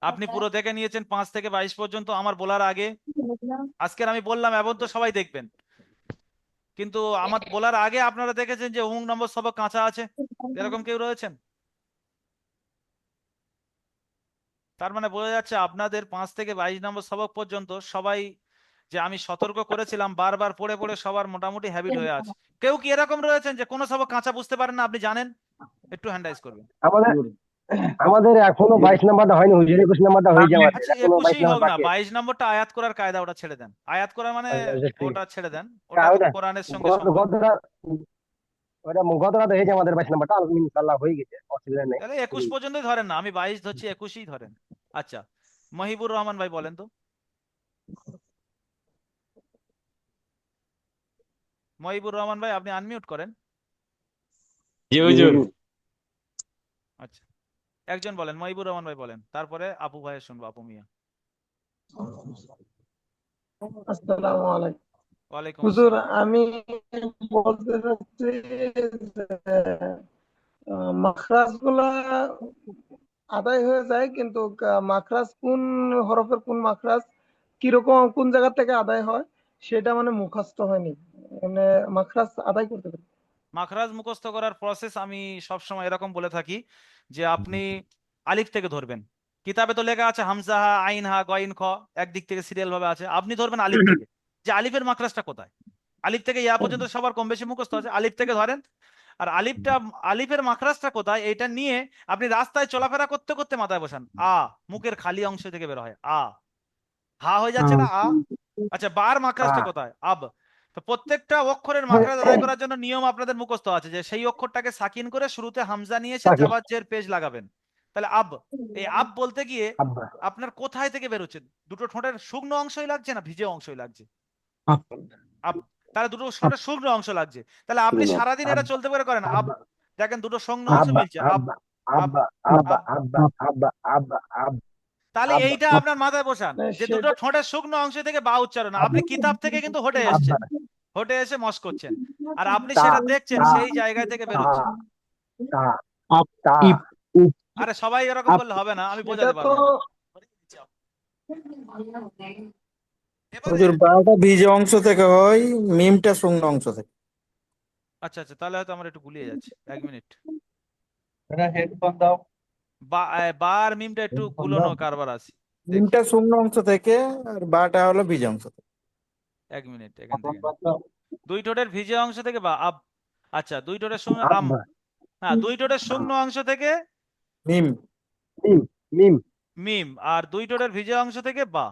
আপনি পুরো দেখে নিয়েছেন 5 থেকে 22 পর্যন্ত আমার বলার আগে? আজকের আমি বললাম এখন তো সবাই দেখবেন, কিন্তু আমার বলার আগে আপনারা দেখেছেন যে অমুক নম্বর সবক কাঁচা আছে, এরকম কেউ রয়েছেন? তার মানে বোঝা যাচ্ছে আপনাদের 5 থেকে 22 নম্বর সবক পর্যন্ত সবাই, যে আমি সতর্ক করেছিলাম বারবার পড়ে পড়ে সবার মোটামুটি হ্যাবিট হয়ে আছে। কেউ কি এরকম রয়েছেন যে কোনো সবক কাঁচা বুঝতে পারেন না, আপনি জানেন? একটু হ্যান্ড রাইজ করবেন। আমাদের আমাদের এখনো 22 নাম্বারটা হয়নি হুজুর, 21 নাম্বারটা হয়ে যাওয়ার, আচ্ছা এখনো 22 21ই নাম্বার হোক না, বাকি আছে। 22 নম্বরটা আয়াত করার কায়দা, ওটা ছেড়ে দেন, আয়াত করা মানে ওটা ছেড়ে দেন, ওটা তো ওটা কোরআনের সঙ্গে সম্পর্ক। গত রাতে হয়েছে আমাদের 22 নাম্বারটা, ইনশাআল্লাহ হয়ে গেছে, অসুবিধা নেই। তাহলে 21 পর্যন্তই ধরেন না, আমি 22 ধরছি, 21ই ধরেন। আচ্ছা, মহিবুর রহমান ভাই বলেন তো। মহিবুর রহমান ভাই আপনি আনমিউট করেন। জি হুজুর। আচ্ছা, একজন বলেন, মহিবুর রহমান ভাই বলেন, তারপরে আপু ভাইয়ের শুনবো, আপু মিয়া। আসসালামু আলাইকুম ওয়ালাইকুম হুজুর, আসসালাম। আমি বলতে চাচ্ছি যে মাখরাজ গুলা আদায় হয়ে যায়, কিন্তু মাখরাজ কোন হরফের কোন মাখরাজ কিরকম কোন জায়গা থেকে আদায় হয় সেটা মানে মুখস্থ হয়নি, মানে মাখরাজ আদায় করতে পারি। মাখরাজ মুখস্থ করার প্রসেস আমি সব সময় এরকম বলে থাকি যে আপনি আলিফ থেকে ধরবেন, কিতাবে তো লেখা আছে হামজা হা আইন হা গইন খ, একদিক থেকে সিরিয়াল ভাবে আছে, আপনি ধরবেন আলিফ থেকে, যে আলিফের মাখরাজটা কোথায়। আলিফ থেকে ইয়া পর্যন্ত সবার কম বেশি মুখস্থ আছে, আলিফ থেকে ধরেন, আর আলিফের মাখরাজটা কোথায় এটা নিয়ে আপনি রাস্তায় চলাফেরা করতে করতে মাথায় বসান। মুখের খালি অংশ থেকে বের হয় হা হয়ে যাচ্ছে না আচ্ছা, বার মাখরাজটা কোথায়? আব। তো প্রত্যেকটা অক্ষরের মাখরাজ আদায় করার জন্য নিয়ম আপনাদের মুখস্থ আছে, যে সেই অক্ষরটাকে সাকিন করে শুরুতে হামজা নিয়ে এসে জাবার জের পেশ লাগাবেন। তাহলে আব, এই আব বলতে গিয়ে আব্বা আপনার কোথায় থেকে বেরোচ্ছে? দুটো ঠোঁটের শুকনো অংশই লাগছে না ভিজে অংশই লাগছে? আব আব। তাহলে দুটো ঠোঁটের শুকনো অংশ লাগছে, তাহলে আপনি সারাদিন এটা চলতে পারে করেন আব। আব্বা দেখেন দুটো শুকনো অংশ আব্বা মিলছে, আব আব আব্বা আব্বা আব। আব্বা আব্বা আব্বা আব্বা তাহলে আব্বা এইটা আপনার মাথায় বসান মানে যে দুটো সেটা ঠোঁটের শুকনো অংশ থেকে বা উচ্চারণ। আপনি কিতাব থেকে কিন্তু হটে এসছেন, আব্বা হটে এসে মস করছেন, আর আপনি তা সেটা দেখছেন তা সেই জায়গায় থেকে তা বেরোচ্ছে। তা আপ তা উপ আরে সবাই এরকম আপ বললে হবে না, আমি এটা বোঝাতে তো পারবো না। এবারে হুজুর বাটা ভিজে অংশ থেকে হয়, মিমটা শুকনো অংশ থেকে। আচ্ছা আচ্ছা, তাহলে হয়তো আমার একটু গুলিয়ে যাচ্ছে, 1 মিনিট। হেডফোন দাও। বা আর মিমটা একটু গুলোনো কারবার আছে, দেখি। মিমটা শুকনো অংশ থেকে, আর বাটা হলো ভিজে অংশ থেকে। 1 মিনিট, এখান থেকে না। দুই ঠোঁটের ভিজে অংশ থেকে বা আব। আচ্ছা, দুই ঠোঁটের শুকনো আম। আব্বা না, দুই ঠোঁটের শুকনো অংশ থেকে মিম। মিম মিম মিম, আর দুই ঠোঁটের ভিজে অংশ থেকে বা।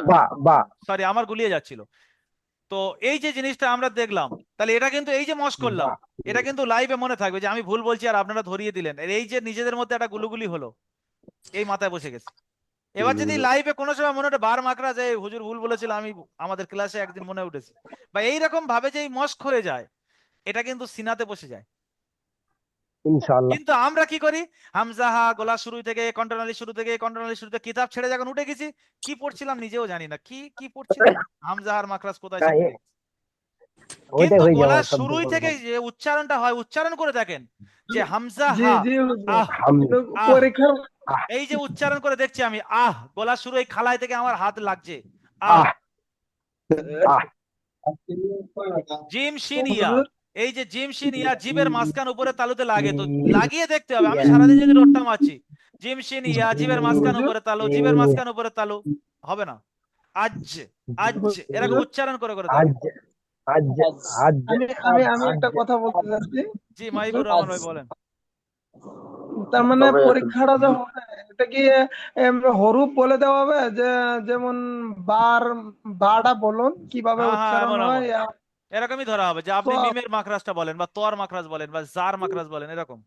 বা বা সরি, আমার গুলিয়ে যাচ্ছিল। তো এই যে জিনিসটা আমরা দেখলাম, তাহলে এটা কিন্তু এই যে মশ করলাম, বা এটা কিন্তু লাইভে মনে থাকবে যে আমি ভুল বলছি আর আপনারা ধরিয়ে দিলেন। আর এই যে নিজেদের মধ্যে একটা গুলুগুলি হলো, এই মাথায় বসে গেছে। এবার যদি লাইভে কোনো সময় মনে ওঠে বার মাকড়া যে হুজুর ভুল বলেছিল, আমি আমাদের ক্লাসে একদিন মনে উঠেছে, বা এইরকম ভাবে যে এই মস্ক হয়ে যায়, এটা কিন্তু সিনাতে বসে যায়। ইনশাআল্লাহ কিন্তু আমরা কি করি? হামজাহা গলা শুরু থেকে কন্ট্রোনালি শুরু থেকে কন্ট্রোনালি শুরুতে কিতাব ছেড়ে যখন উঠে গেছি, কি পড়ছিলাম নিজেও জানি না, কি কি পড়ছিলাম, হামজাহার মাকরাজ কোথায় সে ভুলে গেছি। ওইটাই কিন্তু হয়ে যাওয়া গলার সব শুরুই থেকে যে উচ্চারণটা হয়, উচ্চারণ করে দেখেন যে হামজা জি হা, জি হুজুর। আহ হাম কিন্তু আহ, পরীক্ষার আহ এই যে উচ্চারণ করে দেখছি আমি, গলা শুরু এই খালায় থেকে আমার হাত লাগছে, আহ। আহ আহ জিম শিন ইয়া, হুজুর এই যে জিম শিন ইয়া জিবের মাঝখান উপরে তালুতে লাগে, তো ইয়া লাগিয়ে দেখতে হবে। আমি সারাদিন যদি রোটটা মারছি জিম শিন ইয়া জিবের মাঝখান হুজুর উপরে তালু, জিবের মাঝখান উপরে তালু, হবে না। আজ, আজ এরকম হুজুর উচ্চারণ করে করে আজ দেখেন। আজ আজ আমি আমি আমি আজ একটা কথা বলতে চাচ্ছি জি, হুজুর। মাহিবুর রহমান ভাই বলেন। তার মানে পরীক্ষাটা যে হবে এটা কি হরুপ বলে দেওয়া হবে যে যেমন বার বাটা বলুন কিভাবে হ্যাঁ হ্যাঁ, উচ্চারণ এমন হয় এমন এরকমই ধরা হবে যে আপনি তো মিমের মাখরাজটা বলেন বা তর মাখরাজ বলেন বা জার মাখরাজ বলেন, এরকম।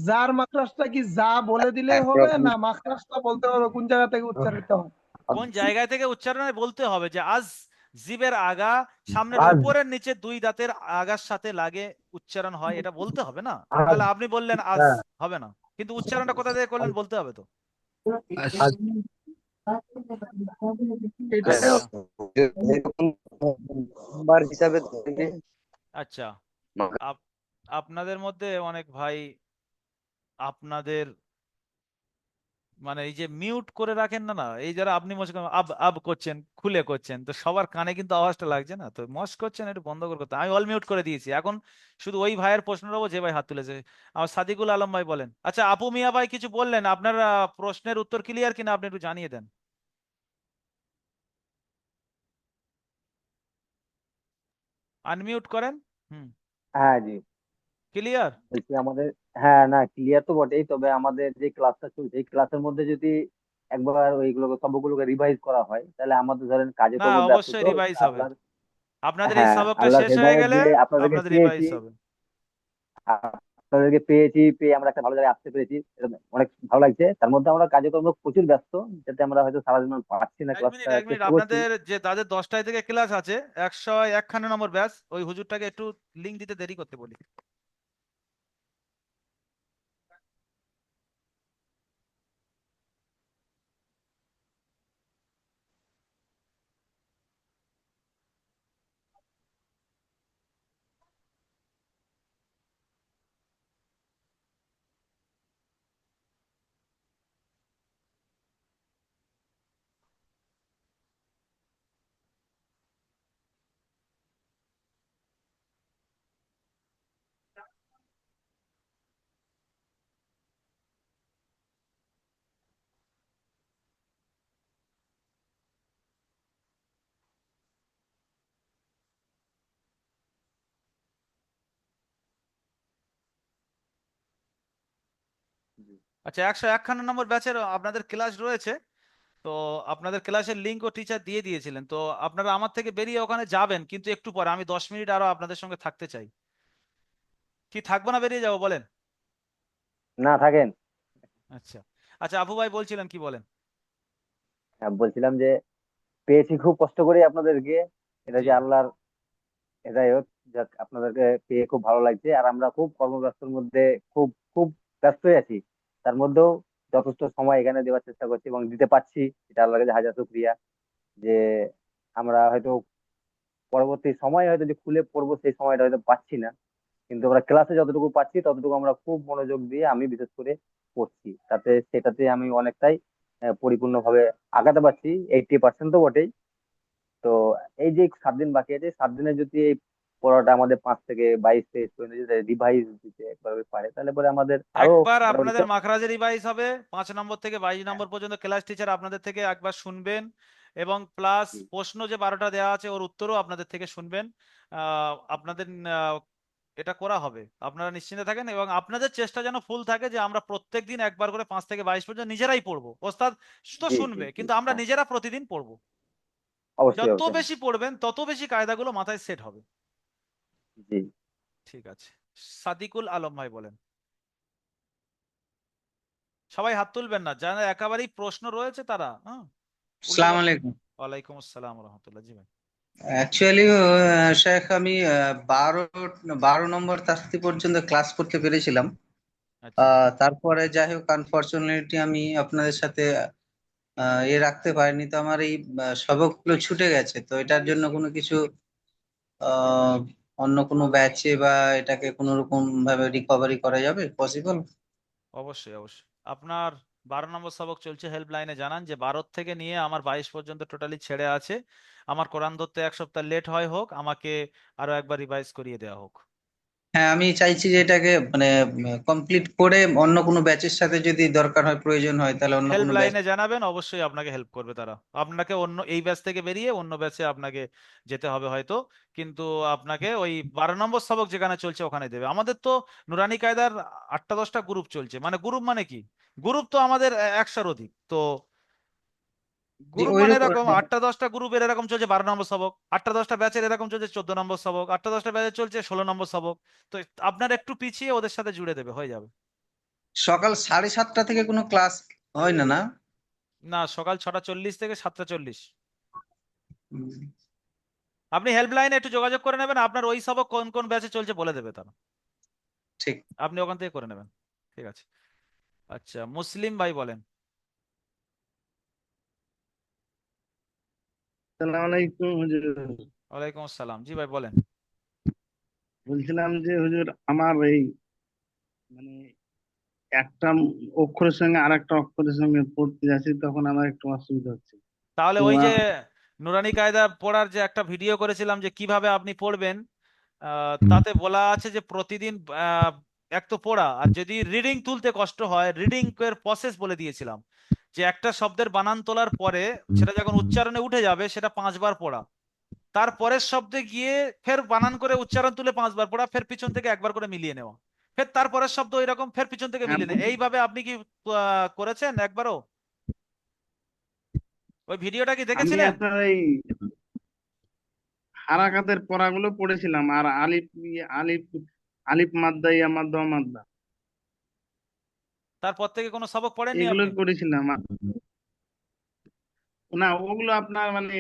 যার মাকড়াসটা কি যা বলে দিলেই হবে না মাকড়াসটা বলতে হবে কোন জায়গা থেকে উচ্চারিত হয়? কোন জায়গায় থেকে উচ্চারণে বলতে হবে যে আজ জিবের আগা সামনের আজ উপরের নিচে দুই দাঁতের আগার সাথে লাগে উচ্চারণ হয়, এটা বলতে হবে না। আজ তাহলে আপনি বললেন আজ, হ্যাঁ হবে না। কিন্তু উচ্চারণটা কোথা থেকে করলেন বলতে হবে তো। আজ এটাই আচ্ছা নাম্বার হিসাবে ধরবে। আচ্ছা, আপ- আপনাদের মধ্যে অনেক ভাই আপনাদের মানে এই যে মিউট করে রাখেন না, না এই যারা আপনি মনে করেন আব আব করছেন, খুলে করছেন, তো সবার কানে কিন্তু আওয়াজটা লাগছে না, তো মস করছেন একটু বন্ধ করে করতে। আমি অল মিউট করে দিয়েছি, এখন শুধু ওই ভাইয়ের প্রশ্ন নেবো যে ভাই হাত তুলেছে। আমার সাদিকুল আলম ভাই বলেন। আচ্ছা, আপু মিয়া ভাই কিছু বললেন, আপনার প্রশ্নের উত্তর ক্লিয়ার কিনা আপনি একটু জানিয়ে দেন। আনমিউট করেন। হুম। হ্যাঁ জি, ক্লিয়ার। বলছি আমাদের, হ্যাঁ না ক্লিয়ার তো বটেই, তবে আমাদের যে ক্লাসটা চলছে এই ক্লাসের মধ্যে যদি একবার ওইগুলোকে সবগুলোকে রিভাইজ করা হয়, তাহলে আমাদের ধরেন কাজে না, কর্মে ব্যস্ত অবশ্যই তো রিভাইজ হবে। আপনার। আপনাদের এই হ্যাঁ, সবকটা আল্লাহ শেষ হয়ে হেদায়েত গেলে দিলে আপনাদেরকে আপনাদের পেয়েছি, রিভাইজ হবে। আপনাদেরকে পেয়ে আমরা একটা ভালো জায়গায় আসতে পেরেছি, এটা অনেক ভালো লাগছে। তার মধ্যে আমরা কাজকর্ম প্রচুর ব্যস্ত, যাতে আমরা হয়তো সারাদিন আর পারছি না, এক মিনিট ক্লাসটা এক মিনিট, চেষ্টা করছি। আপনাদের যে তাদের 10টায় থেকে ক্লাস আছে, 101 নম্বর ব্যাচ, ওই হুজুরটাকে একটু লিংক দিতে দেরি করতে বলি। আচ্ছা, 151 নম্বর ব্যাচের আপনাদের ক্লাস রয়েছে। তো আপনাদের ক্লাসের লিঙ্ক ও টিচার দিয়ে দিয়েছিলেন। তো আপনারা আমার থেকে বেরিয়ে ওখানে যাবেন, কিন্তু একটু পরে আমি 10 মিনিট আরো আপনাদের সঙ্গে থাকতে চাই। কি থাকবো না বেরিয়ে যাবো বলেন? না থাকেন। আচ্ছা। আচ্ছা, আবু ভাই বলছিলেন, কি বলেন? হ্যাঁ, বলছিলাম যে পেয়েছি খুব কষ্ট করে আপনাদেরকে, এটা জি। যে আল্লাহর হেদায়ত। যাক, আপনাদেরকে পেয়ে খুব ভালো লাগছে। আর আমরা খুব কর্মব্যস্তর মধ্যে খুব খুব ব্যস্তই আছি, তার মধ্যেও যথেষ্ট সময় এখানে দেওয়ার চেষ্টা করছি এবং দিতে পারছি, এটা আল্লাহর কাছে হাজার শুকরিয়া। যে আমরা হয়তো পরবর্তী সময় হয়তো যে খুলে পড়বো সেই সময়টা হয়তো পাচ্ছি না, কিন্তু আমরা ক্লাসে যতটুকু পাচ্ছি ততটুকু আমরা খুব মনোযোগ দিয়ে আমি বিশেষ করে পড়ছি, তাতে সেটাতে আমি অনেকটাই পরিপূর্ণভাবে আগাতে পারছি, 80% তো বটেই। তো এই যে 7 দিন বাকি আছে, 7 দিনে যদি এই পড়াটা আমাদের 5 থেকে 22 পেজ পর্যন্ত যদি রিভাইজ দিতে একভাবে পারে, তাহলে পরে আমাদের আরো একবার মোটামুটি আপনাদের মাখরাজের রিভাইজ হবে, 5 নম্বর থেকে 22 নম্বর পর্যন্ত ক্লাস টিচার আপনাদের থেকে একবার শুনবেন, এবং প্লাস প্রশ্ন যে 12টা দেওয়া আছে ওর উত্তরও আপনাদের থেকে শুনবেন। আপনাদের এটা করা হবে, আপনারা নিশ্চিন্তে থাকেন, এবং আপনাদের চেষ্টা যেন ফুল থাকে যে আমরা প্রত্যেকদিন একবার করে 5 থেকে 22 পর্যন্ত নিজেরাই পড়বো। ওস্তাদ তো জি জি শুনবে, জি কিন্তু আমরা হ্যাঁ, নিজেরা প্রতিদিন পড়বো। অবশ্যই যত অবশ্যই হ্যাঁ। বেশি পড়বেন তত বেশি কায়দাগুলো মাথায় সেট হবে। জি। ঠিক আছে। সাদিকুল আলম ভাই বলেন। সবাই হাত তুলবেন না, যারা একেবারেই প্রশ্ন রয়েছে তারা, হ্যাঁ, উল্টো সালাম আলাইকুম। ওয়ালাইকুম আসসালাম রহমতুল্লাহ। জি ভাই। অ্যাকচুয়ালি শেখ, আমি 12 নম্বর তাস্তি পর্যন্ত ক্লাস করতে পেরেছিলাম। আচ্ছা। তারপরে যাই হোক, আনফরচুনেটলি আমি আপনাদের সাথে রাখতে পারিনি। তো আমার এই সবকগুলো ছুটে গেছে। তো এটার জন্য কোনো কিছু আহ অন্য কোনো ব্যাচে বা এটাকে কোনো রকম ভাবে রিকভারি করা যাবে, পসিবল? অবশ্যই অবশ্যই। আপনার 12 নম্বর সবক চলছে, হেল্পলাইনে জানান যে 12 থেকে নিয়ে আমার 22 পর্যন্ত টোটালি ছেড়ে আছে। আমার কোরআন ধরতে 1 সপ্তাহ লেট হয় হোক, আমাকে আরো একবার রিভাইজ করিয়ে দেওয়া হোক। হ্যাঁ, আমি চাইছি যে এটাকে মানে কমপ্লিট করে অন্য কোনো ব্যাচের সাথে যদি দরকার হয়, প্রয়োজন হয়, তাহলে অন্য কোনো ব্যাচ। হেল্পলাইনে জানাবেন, অবশ্যই আপনাকে হেল্প করবে তারা। আপনাকে অন্য এই ব্যাচ থেকে বেরিয়ে অন্য ব্যাচে আপনাকে যেতে হবে হয়তো, কিন্তু আপনাকে ওই 12 নম্বর সবক যেখানে চলছে ওখানে দেবে। আমাদের তো নুরানি কায়দার 8টা 10টা গ্রুপ চলছে, মানে গ্রুপ মানে কি, গ্রুপ তো আমাদের 100-র অধিক। তো যে গ্রুপ ওই মানে রকম। এরকম 8টা 10টা গ্রুপের এরকম চলছে 12 নম্বর সবক, 8টা 10টা ব্যাচের এরকম চলছে 14 নম্বর সবক, 8টা 10টা ব্যাচের চলছে 16 নম্বর সবক। তো আপনার একটু পিছিয়ে ওদের সাথে জুড়ে দেবে, হয়ে যাবে। সকাল 7:30 থেকে কোনো ক্লাস হয় না, না? না, সকাল 6টা 40 থেকে 7টা 40। হুম, আপনি হেল্পলাইনে একটু যোগাযোগ করে নেবেন, আপনার ওই সবক কোন কোন ব্যাচে চলছে বলে দেবে তারা, ঠিক। আপনি ওখান থেকে করে নেবেন। ঠিক আছে। আচ্ছা, মুসলিম ভাই বলেন। আসসালামু আলাইকুম হুজুর। ওয়ালাইকুম আসসালাম। জি ভাই বলেন। বলছিলাম যে হুজুর, আমার এই মানে একটা অক্ষরের সঙ্গে আর একটা অক্ষরের সঙ্গে পড়তে যাচ্ছি, তখন আমার একটু অসুবিধা হচ্ছে। তাহলে তো ওই যে নুরানি কায়দা পড়ার যে একটা ভিডিও করেছিলাম যে কিভাবে আপনি পড়বেন, তাতে বলা আছে যে প্রতিদিন এক তো পড়া, আর যদি রিডিং তুলতে কষ্ট হয়, রিডিং এর প্রসেস বলে দিয়েছিলাম, যে একটা শব্দের বানান তোলার পরে সেটা যখন উচ্চারণে উঠে যাবে সেটা 5 বার পড়া, তারপরের শব্দে গিয়ে ফের বানান করে উচ্চারণ তুলে 5 বার পড়া, ফের পিছন থেকে একবার করে মিলিয়ে নেওয়া, ফের তারপরের শব্দ এরকম ফের পিছন থেকে হ্যাঁ, মিলিয়ে নেওয়া। এইভাবে আপনি কি করেছেন একবারও? ওই ভিডিওটা কি আমি দেখেছিলেন? আপনার এই হারাকাতের পড়াগুলো পড়েছিলাম, আর আলিফ আলিফ আলিফ মাদ্দা, ইয়া মাদ্দা, ওয়া মাদ্দা, তারপর থেকে কোনো সবক পড়েননি এগুলো আপনি? করেছিলাম। না, ওগুলো আপনার মানে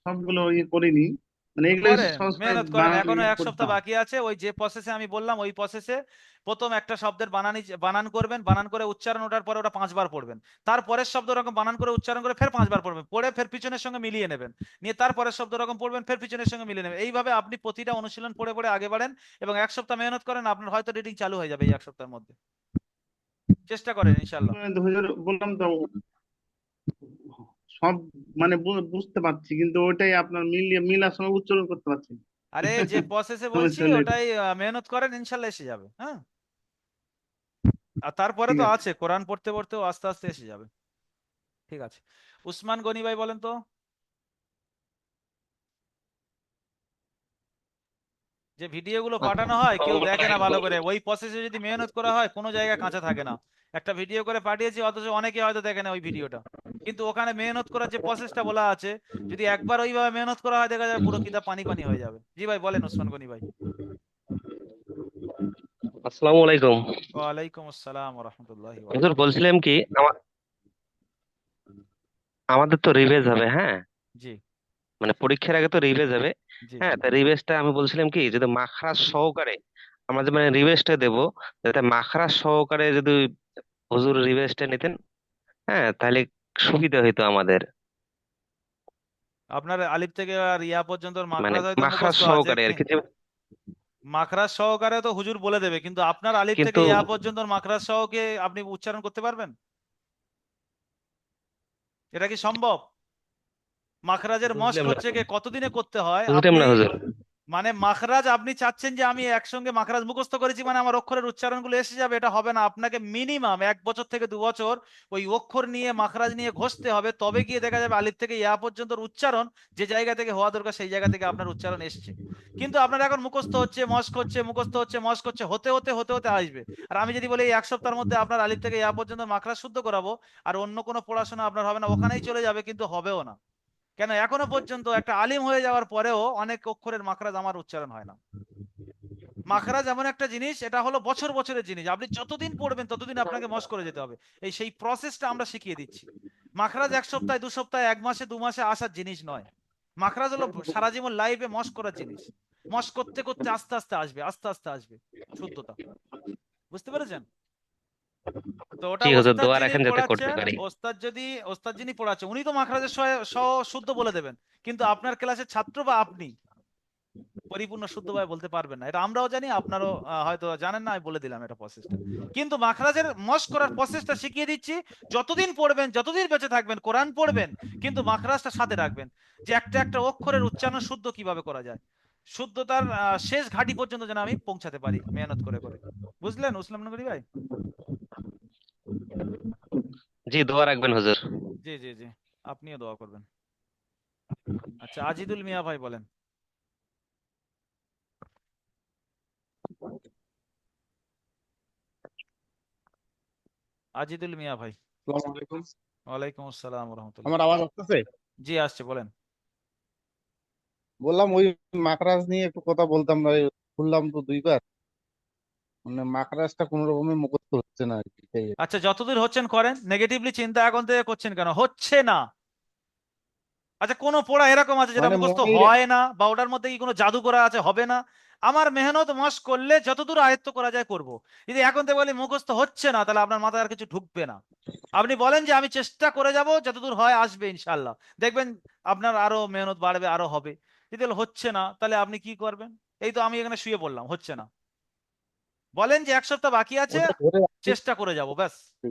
সবগুলো ইয়ে করিনি, মানে এগুলো করেন, সহজ করে মেহনত করেন, বানান এখনো ইয়ে 1 সপ্তাহ করতাম। বাকি আছে। ওই যে প্রসেসে আমি বললাম ওই প্রসেসে প্রথম একটা শব্দের বানান করবেন, বানান করে উচ্চারণ ওঠার পরে ওটা 5 বার পড়বেন, তারপরের শব্দ ওরকম বানান করে উচ্চারণ করে ফের 5 বার পড়বেন, পড়ে ফের পিছনের সঙ্গে মিলিয়ে নেবেন, নিয়ে তারপরের শব্দ ওরকম পড়বেন, ফের পিছনের সঙ্গে মিলিয়ে নেবেন। এইভাবে আপনি প্রতিটা অনুশীলন পড়ে পড়ে আগে বাড়েন, এবং 1 সপ্তাহ মেহনত করেন, আপনার হয়তো রিডিং চালু হয়ে যাবে এই 1 সপ্তাহের মধ্যে। চেষ্টা করেন ইনশাল্লাহ। হুজুর বললাম তো, সব মানে বুঝতে পারছি, কিন্তু ওইটাই আপনার মিলার সময় উচ্চারণ করতে পারছি না। আরে যে প্রসেসে বলছি সমস্যা হলো এটা। ওটাই মেহনত করেন, ইনশাল্লাহ এসে যাবে। হ্যাঁ, আর তারপরে ঠিক তো আছে। আছে, কোরআন পড়তে পড়তেও আস্তে আস্তে এসে যাবে। ঠিক আছে। উসমান গনি ভাই বলেন তো। যে ভিডিওগুলো পাঠানো হয় কেউ দেখে না ভালো করে, ওই প্রসেসে যদি মেহনত করা হয় কোনো জায়গায় কাঁচা থাকে না, একটা ভিডিও করে পাঠিয়েছি, অথচ অনেকে হয়তো দেখে না ওই ভিডিওটা। কিন্তু ওখানে মেহনত করার যে প্রসেসটা বলা আছে, যদি একবার ওইভাবে মেহনত করা হয়, দেখা যাবে পুরো কিতাব পানি পানি হয়ে যাবে। জি ভাই বলেন, ওসমান গনি ভাই। আসসালামু আলাইকুম। ওয়ালাইকুম আসসালাম ওয়া রাহমাতুল্লাহি ওয়া হুজুর বারাকাতুহু। বলছিলাম কি আমাদের তো রিভাইজ হবে, হ্যাঁ, জি মানে পরীক্ষার আগে তো রিভাইজ হবে। জি হ্যাঁ, তা রিভাইজটা আমি বলছিলাম কি যদি মাখরাজ সহকারে আমরা যে মানে রিভাইজটা দেবো, যাতে মাখরাজ সহকারে যদি হুজুর রিভাইজটা নিতেন, হ্যাঁ, তাহলে সুবিধা হইতো আমাদের। আপনার আলিফ থেকে আর ইয়া পর্যন্ত মানে মাখরাজ হয়তো মাখরাজ মুখস্থ আছে, সহকারে আর কি, যে মাখরাজ সহকারে তো হুজুর বলে দেবে, কিন্তু আপনার আলিফ থেকে কিন্তু ইয়া পর্যন্ত মাখরাজ সহকে আপনি উচ্চারণ করতে পারবেন? এটা কি সম্ভব? মাখরাজের মস্ক বুঝলাম না, হচ্ছে কি কতদিনে করতে হয় বুঝলাম আপনি, না হুজুর। মানে মাখরাজ আপনি চাচ্ছেন যে আমি একসঙ্গে মাখরাজ মুখস্থ করেছি মানে আমার অক্ষরের উচ্চারণগুলো এসে যাবে, এটা হবে না। আপনাকে মিনিমাম 1 বছর থেকে 2 বছর ওই অক্ষর নিয়ে মাখরাজ নিয়ে ঘষতে হবে, তবে গিয়ে দেখা যাবে আলিফ থেকে ইয়া পর্যন্ত উচ্চারণ যে জায়গা থেকে হওয়া দরকার সেই জায়গা থেকে আপনার উচ্চারণ এসছে। কিন্তু আপনার এখন মুখস্থ হচ্ছে, মস্ক হচ্ছে, মুখস্থ হচ্ছে, মস্ক হচ্ছে, হতে হতে হতে হতে আসবে। আর আমি যদি বলি এই 1 সপ্তাহের মধ্যে আপনার আলিফ থেকে ইয়া পর্যন্ত মাখরাজ শুদ্ধ করাবো, আর অন্য কোনো পড়াশোনা আপনার হবে না, ওখানেই চলে যাবে, কিন্তু হবেও না। কেন, এখনো পর্যন্ত একটা আলিম হয়ে যাওয়ার পরেও অনেক অক্ষরের মাখরাজ আমার উচ্চারণ হয় না। মাখরাজ এমন একটা জিনিস, এটা হলো বছর বছরের জিনিস, আপনি যতদিন পড়বেন ততদিন আপনাকে মশ করে যেতে হবে। সেই প্রসেসটা আমরা শিখিয়ে দিচ্ছি। মাখরাজ 1 সপ্তাহে 2 সপ্তাহে 1 মাসে 2 মাসে আসার জিনিস নয়। মাখরাজ হলো সারা জীবন লাইফে মশ করার জিনিস। মশ করতে করতে আস্তে আস্তে আসবে, আস্তে আস্তে আসবে শুদ্ধতা। বুঝতে পেরেছেন? তো ওটা জি হুজুর, ওস্তাদ দোয়া যিনি রাখেন যাতে করতে পড়াচ্ছেন, পারি। ওস্তাদ যিনি পড়াচ্ছেন উনি তো মাখরাজের শুদ্ধ বলে দেবেন, কিন্তু আপনার ক্লাসের ছাত্র বা আপনি পরিপূর্ণ শুদ্ধভাবে বলতে পারবেন না। এটা আমরাও জানি, আপনারও হয়তো জানেন না, আমি বলে দিলাম এটা প্রসেসটা। কিন্তু মাখরাজের মস্ক করার প্রসেসটা শিখিয়ে দিচ্ছি। যতদিন পড়বেন, যতদিন বেঁচে থাকবেন কোরআন পড়বেন, কিন্তু মাখরাজটা সাথে রাখবেন, যে একটা একটা অক্ষরের উচ্চারণ শুদ্ধ কিভাবে করা যায়, শুদ্ধতার শেষ ঘাঁটি পর্যন্ত যেন আমি পৌঁছাতে পারি মেহনত করে করে। বুঝলেন উসলাম নগরী ভাই? জি, দোয়া রাখবেন হুজুর। জি জি জি, আপনিও দোয়া করবেন। আচ্ছা, আজিদুল মিয়া ভাই বলেন। আজিদুল মিয়া ভাই। আসসালামু আলাইকুম। ওয়ালাইকুম আসসালাম রহমতুল্লাহ। আমার আওয়াজ আসতেছে? জি আসছে, বলেন। বললাম ওই মাকড়াস নিয়ে একটু কথা বলতাম না, শুনলাম তো 2 বার, মানে মাকড়াসটা কোন রকমের মুখস্থ হচ্ছে না আর কি, সেই আর কি। আচ্ছা, যতদূর হচ্ছেন করেন, নেগেটিভলি চিন্তা এখন থেকে করছেন কেন, হচ্ছে না? আচ্ছা, কোন পড়া এরকম আছে যেটা মানে মুখস্থ মনে হয় না, বা ওটার মধ্যে কি কোনো জাদু করা আছে হবে না? আমার মেহনত মশ করলে যতদূর আয়ত্ত করা যায় করব। যদি এখন থেকে বলি মুখস্থ হচ্ছে না, তাহলে আপনার মাথায় আর কিছু ঢুকবে না। আপনি বলেন যে আমি চেষ্টা করে যাব, যতদূর হয় আসবে ইনশাল্লাহ, দেখবেন আপনার আরো মেহনত বাড়বে, আরো হবে। যদি বলে হচ্ছে না, তাহলে আপনি কি করবেন? এই তো আমি এখানে শুয়ে বললাম হচ্ছে না, বলেন যে 1 সপ্তাহ বাকি আছে, ওটা ধরে রাখছি। চেষ্টা করে যাব, ব্যাস। আচ্ছা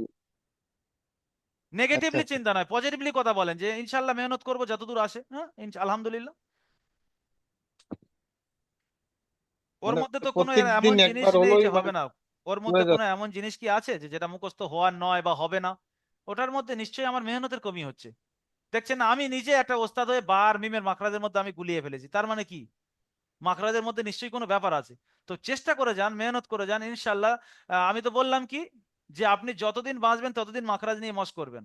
নেগেটিভলি আচ্ছা। চিন্তা নয়, পজিটিভলি কথা বলেন যে ইনশাল্লাহ মেহনত করবো যতদূর আসে, হ্যাঁ আলহামদুলিল্লাহ। ওর মানে মধ্যে তো কোনো প্রত্যেক দিন এমন জিনিস একবার নেই হলোই যে মানে হবে না। ওর মধ্যে হয়ে কোনো যাচ্ছে। এমন জিনিস কি আছে যে যেটা মুখস্থ হওয়ার নয় বা হবে না? ওটার মধ্যে নিশ্চয়ই আমার মেহনতের কমি হচ্ছে। দেখছেন না, আমি নিজে একটা ওস্তাদ হয়ে বার মিমের মাখরাজের মধ্যে আমি গুলিয়ে ফেলেছি, তার মানে কি? মাখরাজের মধ্যে নিশ্চয়ই কোনো ব্যাপার আছে। তো চেষ্টা করে যান, মেহনত করে যান, ইনশাল্লাহ। আমি তো বললাম কি, যে আপনি যতদিন বাঁচবেন ততদিন মাখরাজ নিয়ে মশ করবেন।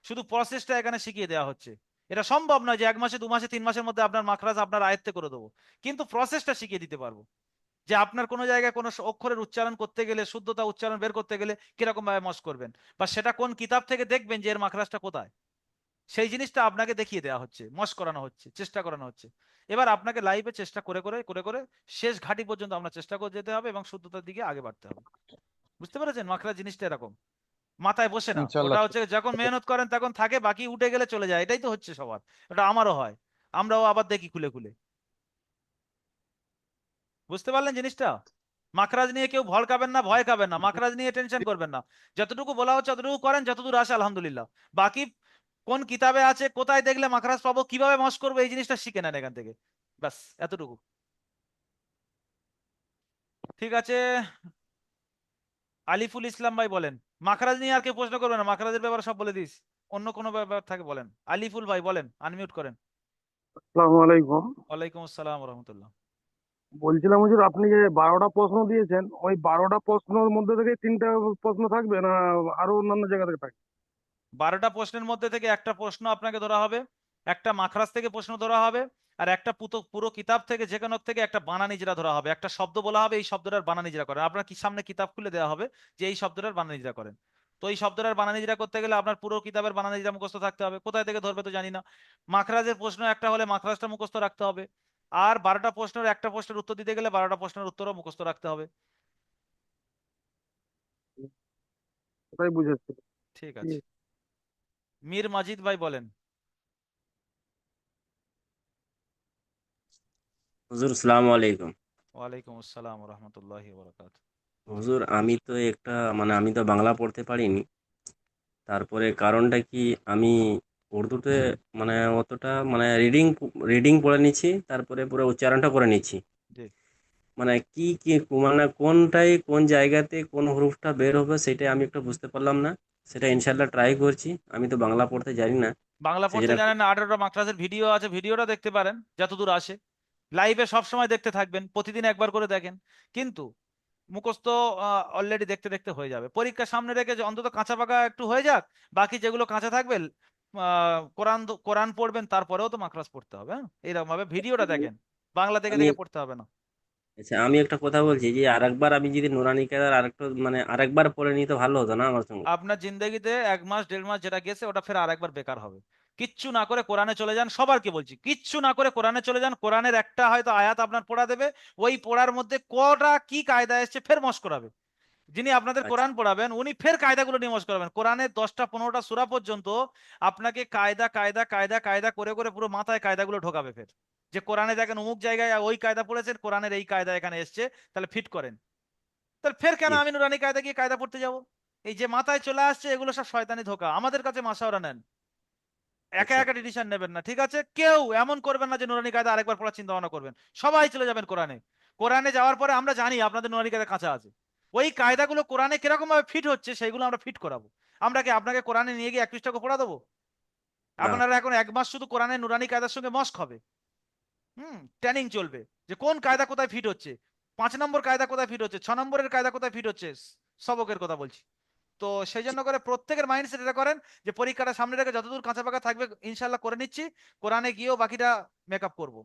শুধু প্রসেসটা এখানে শিখিয়ে দেওয়া হচ্ছে। এটা সম্ভব নয় যে 1 মাসে 2 মাসে 3 মাসের মধ্যে আপনার মাখরাজ আপনার আয়ত্তে করে দেবো, কিন্তু প্রসেসটা শিখিয়ে দিতে পারবো। যে আপনার কোনো জায়গায় কোনো অক্ষরের উচ্চারণ করতে গেলে, শুদ্ধতা উচ্চারণ বের করতে গেলে কিরকম ভাবে মশ করবেন, বা সেটা কোন কিতাব থেকে দেখবেন যে এর মাখরাজটা কোথায়, সেই জিনিসটা আপনাকে দেখিয়ে দেওয়া হচ্ছে, মশ করানো হচ্ছে, চেষ্টা করানো হচ্ছে। এবার আপনাকে লাইভে চেষ্টা করে করে করে করে শেষ ঘাটি পর্যন্ত আমরা চেষ্টা করে যেতে হবে, এবং শুদ্ধতার দিকে আগে বাড়তে হবে। বুঝতে পেরেছেন? মাখরাজ জিনিসটা এরকম, মাথায় বসে না। ওটা ইনশাল্লাহ। হচ্ছে যখন মেহনত করেন তখন থাকে, বাকি উঠে গেলে চলে যায়, এটাই তো হচ্ছে সবার। ওটা আমারও হয়, আমরাও আবার দেখি খুলে খুলে। বুঝতে পারলেন জিনিসটা? মাখরাজ নিয়ে কেউ ভড়কাবেন না, ভয় খাবেন না, মাখরাজ নিয়ে টেনশন করবেন না। যতটুকু বলা হচ্ছে ততটুকু করেন, যতদূর আসে আলহামদুলিল্লাহ। বাকি কোন কিতাবে আছে, কোথায় দেখলে মাখরাজ পাবো, কিভাবে মশ করবো, এই জিনিসটা শিখে নেন এখান থেকে, ব্যাস এতটুকু। ঠিক আছে, আলিফুল ইসলাম ভাই বলেন। মাখরাজ নিয়ে আর কেউ প্রশ্ন করবে না, মাখরাজের ব্যাপারে সব বলে দিস। অন্য কোনো ব্যাপার থাকে বলেন। আলিফুল ভাই বলেন, আনমিউট করেন। আসসালামু আলাইকুম। ওয়ালাইকুম আসসালাম রহমতুল্লাহ। বলছিলাম হুজুর, আপনি যে 12টা প্রশ্ন দিয়েছেন, ওই 12টা প্রশ্নের মধ্যে থেকে 3টা প্রশ্ন থাকবে না আরো অন্যান্য জায়গা থেকে থাকবে? 12টা প্রশ্নের মধ্যে থেকে একটা প্রশ্ন আপনাকে ধরা হবে, একটা মাখরাজ থেকে প্রশ্ন ধরা হবে, আর একটা পুরো পুরো কিতাব থেকে যে কোনো থেকে একটা বানান ইজরা ধরা হবে। একটা শব্দ বলা হবে, এই শব্দটার বানান ইজরা করেন। আপনার কি সামনে কিতাব খুলে দেওয়া হবে যে এই শব্দটার বানান ইজরা করেন। তো এই শব্দটার বানান ইজরা করতে গেলে আপনার পুরো কিতাবের বানান ইজরা মুখস্থ থাকতে হবে। কোথায় থেকে ধরবে তো জানি না। মাখরাজের প্রশ্ন একটা হলে মাখরাজটা মুখস্থ রাখতে হবে। আর 12টা প্রশ্নের একটা প্রশ্নের উত্তর দিতে গেলে 12টা প্রশ্নের উত্তরও মুখস্থ রাখতে হবে। ওটাই বুঝেছি। ঠিক আছে। মীর মাজিদ ভাই বলেন। হুজুর সালাম আলাইকুম। ওয়ালাইকুম আসসালাম রহমতুল্লাহি বরকাত। হুজুর আমি তো আমি তো বাংলা পড়তে পারিনি, তারপরে কারণটা কি, আমি উর্দুতে অতটা রিডিং রিডিং পড়ে নিচ্ছি, তারপরে পুরো উচ্চারণটা করে নিচ্ছি। জি। কি কি কোনটাই কোন জায়গাতে কোন হরফটা বের হবে সেটা আমি একটু বুঝতে পারলাম না। সেটা ইনশাল্লাহ ট্রাই করছি, আমি তো বাংলা পড়তে জানি না। বাংলা সেই পড়তে জন্য জানেন না, 18টা মাদ্রাসার ভিডিও আছে, ভিডিওটা দেখতে পারেন যতদূর আসে। লাইভে সব সময় দেখতে থাকবেন, প্রতিদিন একবার করে দেখেন। কিন্তু মুখস্থ অলরেডি দেখতে দেখতে হয়ে যাবে। পরীক্ষা সামনে রেখে যে অন্তত কাঁচা পাকা একটু হয়ে যাক, বাকি যেগুলো কাঁচা থাকবে কোরআন পড়বেন, তারপরেও তো মাখরাজ পড়তে হবে। হ্যাঁ, এরকম ভাবে ভিডিওটা দেখেন, বাংলা দেখে আমি দেখে পড়তে হবে না। আচ্ছা, আমি একটা কথা বলছি যে আরেকবার আমি যদি নুরানি কেদার আরেকটু আরেকবার পড়ে নিই তো ভালো হতো না আমার সঙ্গে? আপনার জিন্দগিতে 1 মাস 1.5 মাস যেটা গেছে ওটা ফের আরেকবার বেকার হবে। কিচ্ছু না করে কোরআনে চলে যান, সবারকে বলছি কিচ্ছু না করে কোরআনে চলে যান। কোরআনের একটা হয়তো আয়াত আপনার পড়া দেবে, ওই পড়ার মধ্যে কটা কি কায়দা এসছে ফের মশ করাবে। যিনি আপনাদের আচ্ছা। কোরআন পড়াবেন উনি ফের কায়দাগুলো নিয়ে মশ করাবেন। কোরআনের 10টা 15টা সূরা পর্যন্ত আপনাকে কায়দা কায়দা কায়দা কায়দা করে করে পুরো মাথায় কায়দাগুলো ঢোকাবে ফের। যে কোরআনে দেখেন অমুক জায়গায় ওই কায়দা পড়েছেন, কোরআনের এই কায়দা এখানে এসছে, তাহলে ফিট করেন। তাহলে ফের কেন জি। আমি নুরানি কায়দা গিয়ে কায়দা পড়তে যাব? এই যে মাথায় চলে আসছে এগুলো সব শয়তানি ধোঁকা, আমাদের কাছে মাসাওরা নেন। একা আচ্ছা। একা ডিসিশন নেবেন না, ঠিক আছে? কেউ এমন করবেন না যে নুরানি কায়দা আরেকবার পড়ার চিন্তা ভাবনা করবেন। সবাই চলে যাবেন কোরআনে। কোরআনে যাওয়ার পরে আমরা জানি আপনাদের নুরানি কায়দা কাঁচা আছে। ওই কায়দাগুলো কোরআনে কিরকম ভাবে ফিট হচ্ছে সেইগুলো আমরা ফিট করাবো। আমরা কি আপনাকে কোরআনে নিয়ে গিয়ে 21টা পড়া দেবো? না। আপনারা এখন 1 মাস শুধু কোরআনে নুরানি কায়দার সঙ্গে মস্ক হবে। ট্রেনিং চলবে যে কোন কায়দা কোথায় ফিট হচ্ছে, 5 নম্বর কায়দা কোথায় ফিট হচ্ছে, 6 নম্বরের কায়দা কোথায় ফিট হচ্ছে। সবকের কথা বলছি। তো সেই জন্য করে প্রত্যেকের মাইন্ডসেট এটা করেন যে পরীক্ষাটা সামনে রেখে যতদূর কাঁচা পাকা থাকবে ইনশাল্লাহ করে নিচ্ছি, কোরআনে গিয়েও বাকিটা মেকআপ করব।